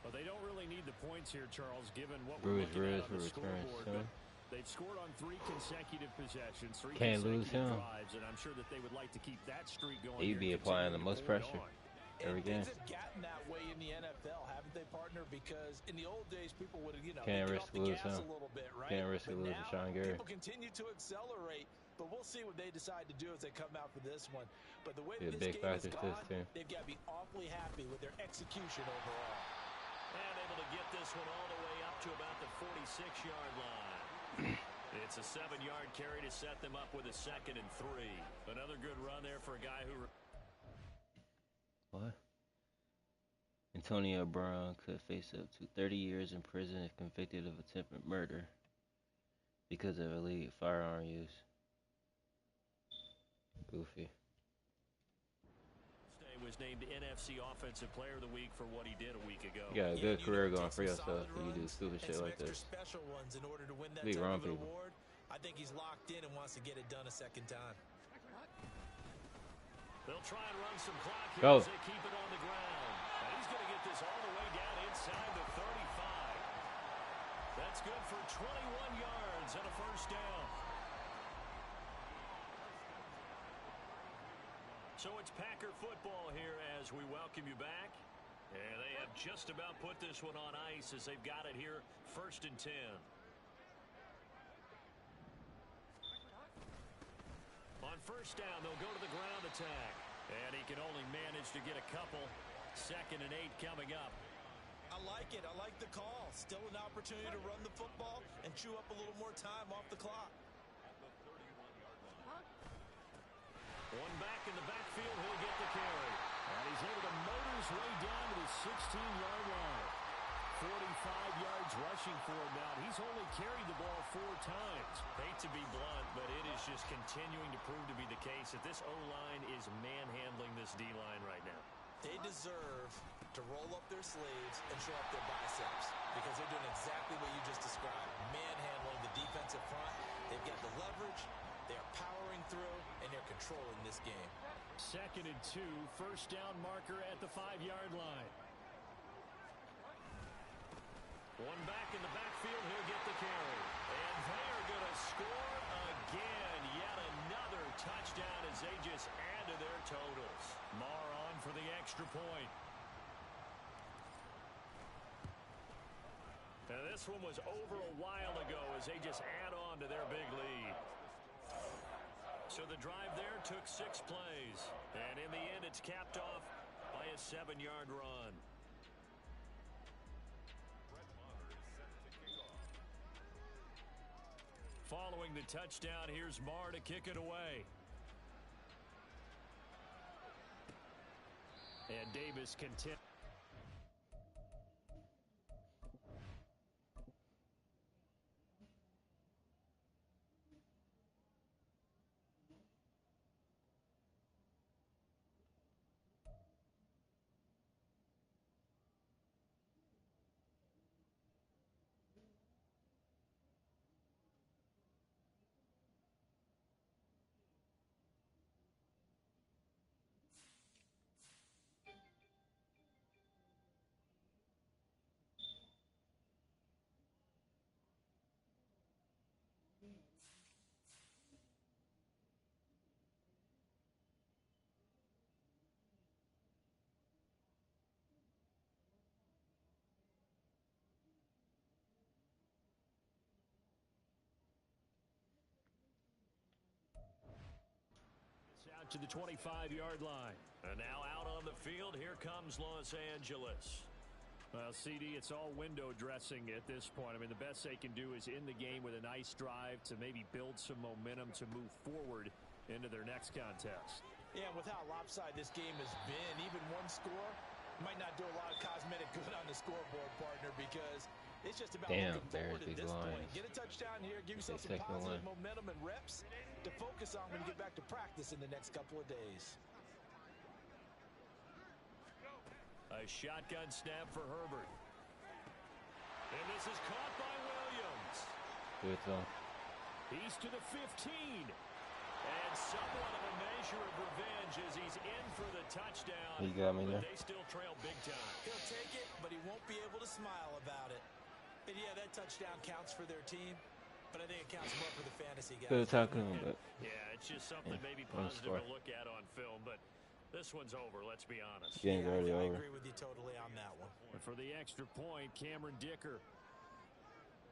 [SPEAKER 1] Well, they don't really need the points here, Charles, given what
[SPEAKER 5] Bruce
[SPEAKER 1] we're looking at
[SPEAKER 5] for
[SPEAKER 1] on the
[SPEAKER 5] return
[SPEAKER 1] scoreboard.
[SPEAKER 5] soon.
[SPEAKER 1] They've scored on 3 consecutive possessions, 3
[SPEAKER 5] Can't lose
[SPEAKER 1] consecutive
[SPEAKER 5] him.
[SPEAKER 1] drives, and I'm sure that they would like to keep that streak going.
[SPEAKER 5] He'd be applying the most pressure every game.
[SPEAKER 4] Things have gotten that way in the NFL, haven't they, partner? Because in the old days, people would have,
[SPEAKER 5] Can't
[SPEAKER 4] get
[SPEAKER 5] risk
[SPEAKER 4] off the
[SPEAKER 5] lose
[SPEAKER 4] gas
[SPEAKER 5] him.
[SPEAKER 4] a little bit, right?
[SPEAKER 5] Can't risk
[SPEAKER 4] But
[SPEAKER 5] losing
[SPEAKER 4] now,
[SPEAKER 5] Sean Gary.
[SPEAKER 4] people continue to accelerate, but we'll see what they decide to do as they come out for this one. But the way
[SPEAKER 5] Be a
[SPEAKER 4] that
[SPEAKER 5] big
[SPEAKER 4] this game has
[SPEAKER 5] factor to this
[SPEAKER 4] gone,
[SPEAKER 5] team.
[SPEAKER 4] they've got to be awfully happy with their execution overall.
[SPEAKER 2] And able to get this one all the way up to about the 46-yard line. It's a 7-yard carry to set them up with a 2nd and 3. Another good run there for a guy who...
[SPEAKER 5] What? Antonio Brown could face up to 30 years in prison if convicted of attempted murder because of illegal firearm use. Goofy.
[SPEAKER 2] was named NFC Offensive Player of the Week for what he did a week ago.
[SPEAKER 5] You got a good career going for yourself if you do stupid shit like this.
[SPEAKER 4] Special ones in order to win that
[SPEAKER 5] Be
[SPEAKER 4] type
[SPEAKER 5] wrong
[SPEAKER 4] of an
[SPEAKER 5] people.
[SPEAKER 4] award. I think he's locked in and wants to get it done a second time.
[SPEAKER 2] They'll try and run some clock here
[SPEAKER 5] Go.
[SPEAKER 2] as they keep it on the ground. And he's going to get this all the way down inside the 35. That's good for 21 yards and a first down. So it's Packer football here as we welcome you back. And they have just about put this one on ice as they've got it here, 1st and 10. On first down, they'll go to the ground attack. And he can only manage to get a couple. 2nd and 8 coming up.
[SPEAKER 4] I like it. I like the call. Still an opportunity to run the football and chew up a little more time off the clock.
[SPEAKER 2] One back in the backfield, he'll get the carry.
[SPEAKER 1] And he's able to motor his way down to the 16-yard line. 45 yards rushing for him now. He's only carried the ball 4 times.
[SPEAKER 2] Hate to be blunt, but it is just continuing to prove to be the case that this O-line is manhandling this D-line right now.
[SPEAKER 4] They deserve to roll up their sleeves and show up their biceps because they're doing exactly what you just described, manhandling the defensive front. They've got the leverage, they're powering through, and they're controlling this game.
[SPEAKER 1] 2nd and 2, first down marker at the 5-yard line.
[SPEAKER 2] One back in the backfield, he'll get the carry. And they are going to score again. Yet another touchdown as they just add to their totals.
[SPEAKER 1] Marr on for the extra point.
[SPEAKER 2] And this one was over a while ago as they just add on to their big lead. So the drive there took 6 plays. And in the end, it's capped off by a 7-yard run. Following the touchdown, here's Marr to kick it away.
[SPEAKER 1] And Davis continues. Out to the 25-yard line.
[SPEAKER 2] And now out on the field, here comes Los Angeles.
[SPEAKER 1] Well, CD, it's all window dressing at this point. I mean, the best they can do is in the game with a nice drive to maybe build some momentum to move forward into their next contest.
[SPEAKER 4] Yeah, with how lopsided this game has been, even one score might not do a lot of cosmetic good on the scoreboard, partner, because it's just about looking forward at this point. Get a touchdown here, give yourself some positive momentum and reps to focus on when you get back to practice in the next couple of days.
[SPEAKER 2] A shotgun snap for Herbert. And this is caught by Williams.
[SPEAKER 5] Good zone.
[SPEAKER 1] He's to the 15. And somewhat of a measure of revenge as he's in for the touchdown.
[SPEAKER 5] He got me there.
[SPEAKER 1] But they still trail big time.
[SPEAKER 3] He'll take it, but he won't be able to smile about it. And yeah, that touchdown counts for their team, but I think it counts more for the fantasy guys.
[SPEAKER 5] Good talking to him, but
[SPEAKER 2] Yeah, it's just something maybe positive to look at on film, but this one's over, let's be honest.
[SPEAKER 5] game's already
[SPEAKER 3] I
[SPEAKER 5] over.
[SPEAKER 3] agree with you totally on that one.
[SPEAKER 1] And for the extra point, Cameron Dicker.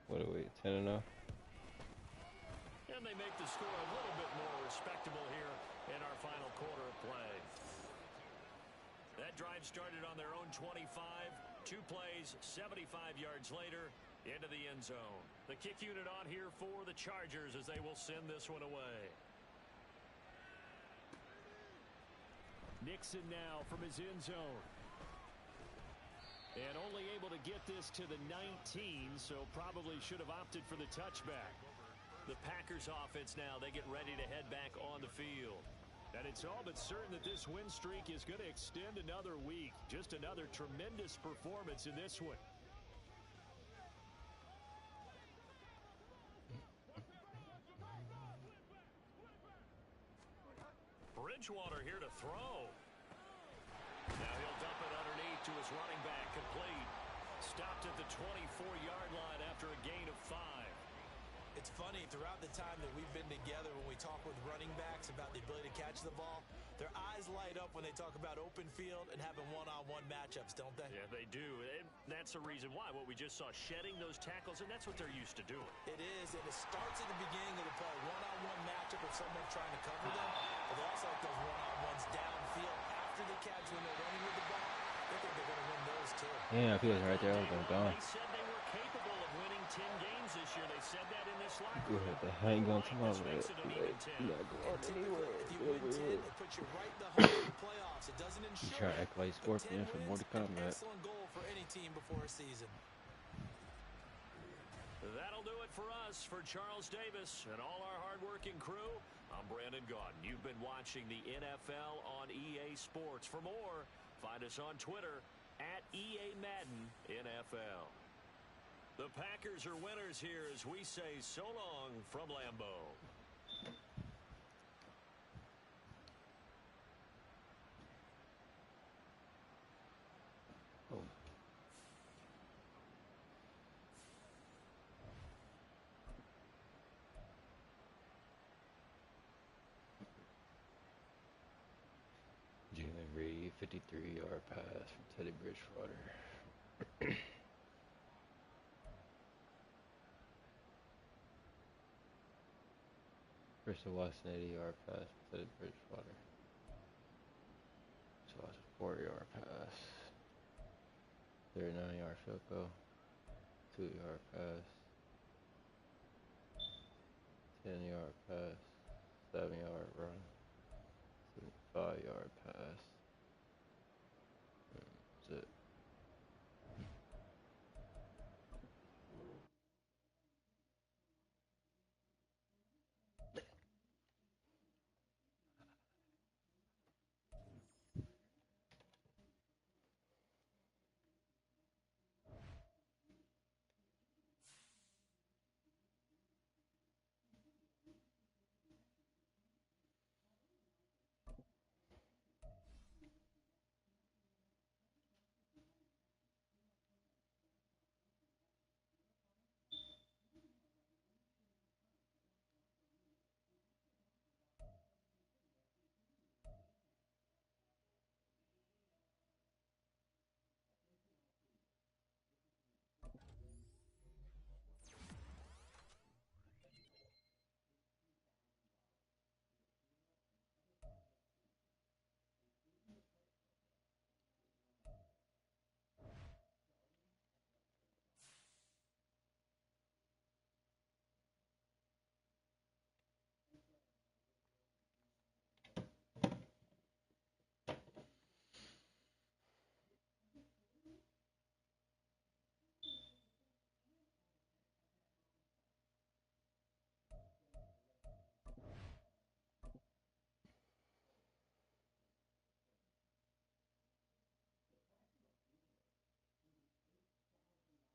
[SPEAKER 5] What are we, 10-0?
[SPEAKER 2] And they make the score a little bit more respectable here in our final quarter of play. That drive started on their own 25. 2 plays, 75 yards later, into the end zone. The kick unit on here for the Chargers as they will send this one away.
[SPEAKER 1] Nixon now from his end zone. And only able to get this to the 19, so probably should have opted for the touchback. The Packers offense now, they get ready to head back on the field. And it's all but certain that this win streak is going to extend another week. Just another tremendous performance in this one.
[SPEAKER 2] Bridgewater here to throw. Now he'll dump it underneath to his running back, complete. Stopped at the 24-yard line after a gain of 5.
[SPEAKER 3] It's funny, throughout the time that we've been together, when we talk with running backs about the ability to catch the ball, their eyes light up when they talk about open field and having one-on-one matchups, don't they?
[SPEAKER 2] Yeah, they do. And that's the reason why. What we just saw, shedding those tackles, and that's what they're used to doing.
[SPEAKER 3] It is, and it starts at the beginning of the play. One-on-one matchup if someone's trying to cover them, but they also like those one-on-ones downfield after the catch when they're running with the ball. They think they're going to win those, too.
[SPEAKER 5] Yeah, if he was right there, I would have gone.
[SPEAKER 2] They said they were capable of winning 10 games this year. They said that in this locker
[SPEAKER 5] Go
[SPEAKER 2] room.
[SPEAKER 5] ahead, I ain't going to my
[SPEAKER 2] This makes it an even 10.
[SPEAKER 5] You're not going anywhere.
[SPEAKER 3] If you win 10, it puts you right in the hunt for the playoffs. It doesn't
[SPEAKER 5] You
[SPEAKER 3] ensure
[SPEAKER 5] try to
[SPEAKER 3] it,
[SPEAKER 5] act like
[SPEAKER 3] but
[SPEAKER 5] Scorpion
[SPEAKER 3] 10
[SPEAKER 5] for
[SPEAKER 3] wins,
[SPEAKER 5] more to come,
[SPEAKER 3] an
[SPEAKER 5] man.
[SPEAKER 3] excellent goal for any team before a season.
[SPEAKER 2] That'll do it for us. For Charles Davis and all our hardworking crew, I'm Brandon Gaudin. You've been watching the NFL on EA Sports. For more, find us on Twitter at EA Madden NFL. The Packers are winners here as we say so long from Lambeau.
[SPEAKER 5] Oh. Jalen Reed, 53-yard pass from Teddy Bridgewater. Crystal Watson, 80-yard pass from Teddy Bridgewater. So that's a 4-yard pass. 39-yard field goal. 2-yard pass. 10-yard pass. 7-yard run. 5-yard pass. That's it.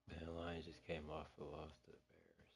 [SPEAKER 5] Man, Lions just came off the loss to the Bears.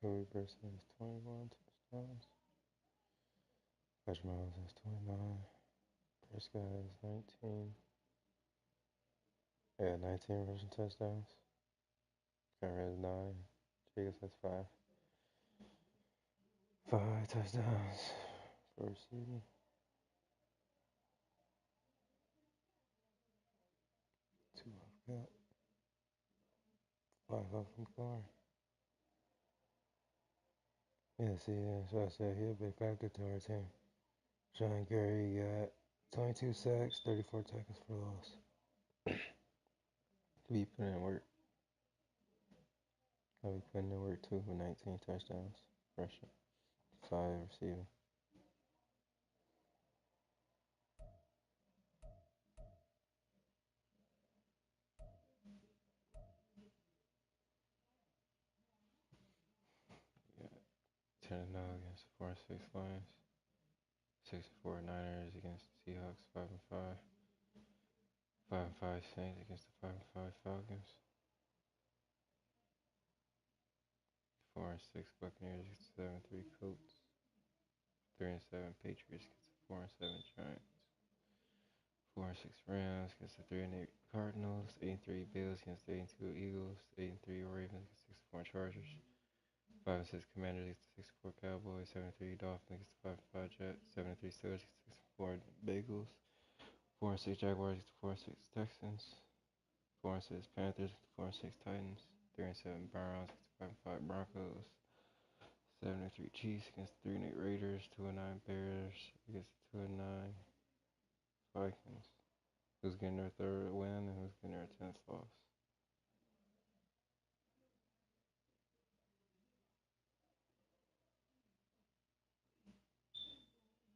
[SPEAKER 5] Louis Brisson has 21 touchdowns. Patrick Miles has 29. Prescott has 19. Yeah, 19 rushing touchdowns. Cameron has 9. Jacobs has 5. 5 touchdowns for receiving. 2 off cut. 5 off from corner. Yeah, see, that's what I said. He'll be a factor to our team. Sean Gary got 22 sacks, 34 tackles for loss. He putting in work. I'll be putting in work too with 19 touchdowns, rushing, 5 receiving. Yeah, 10-0 against the 4-6 Lions, 6-4 Niners against the Seahawks, 5-5. 5-5 Saints against the 5-5 Falcons. 4-6 Buccaneers against the 7-3 Colts. 3-7 Patriots against the 4-7 Giants. 4-6 Rams against the 3-8 Cardinals. 8-3 Bills against the 8-2 Eagles. 8-3 Ravens against the 6-4 Chargers. 5-6 Commanders against the 6-4 Cowboys. 7-3 Dolphins against the 5-5 Jets. 7-3 Steelers against the 6-4 Bengals. 4-6 Jaguars against the 4-6 Texans. 4-6 Panthers against the 4-6 Titans. 3-7 Browns against the 5-5 Broncos. 7-3 Chiefs against the 3-8 Raiders. 2-9 Bears against the 2-9 Vikings. Who's getting their 3rd win and who's getting their 10th loss?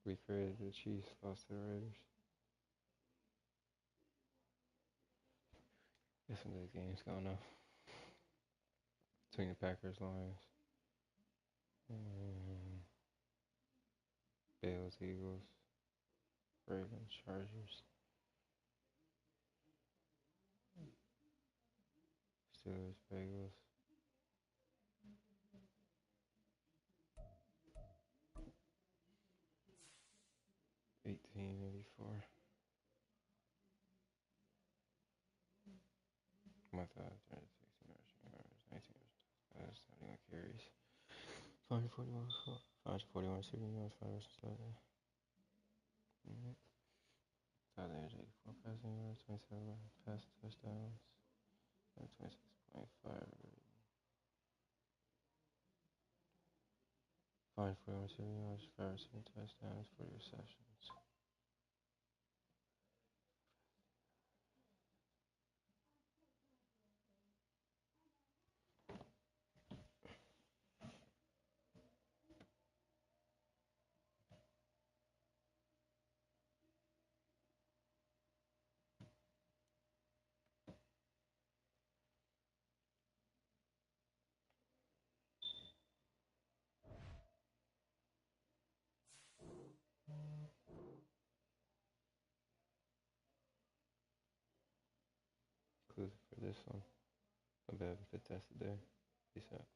[SPEAKER 5] We created the Chiefs, lost to the Raiders. There's some good games going on between the Packers, Lions, Bills, Eagles, Ravens, Chargers, Steelers, Bengals. $18.84. My thoughts are 16 rushing yards, 19 yards, 71 carries, 541 receiving yards, 5 rushing touchdowns. Tyler 84 passing yards, 27 passing touchdowns, 26.5 rating. 541 receiving yards, 5 receiving touchdowns, 40 receptions. Conclusion for this one. I'll be having a fantastic day. Peace out.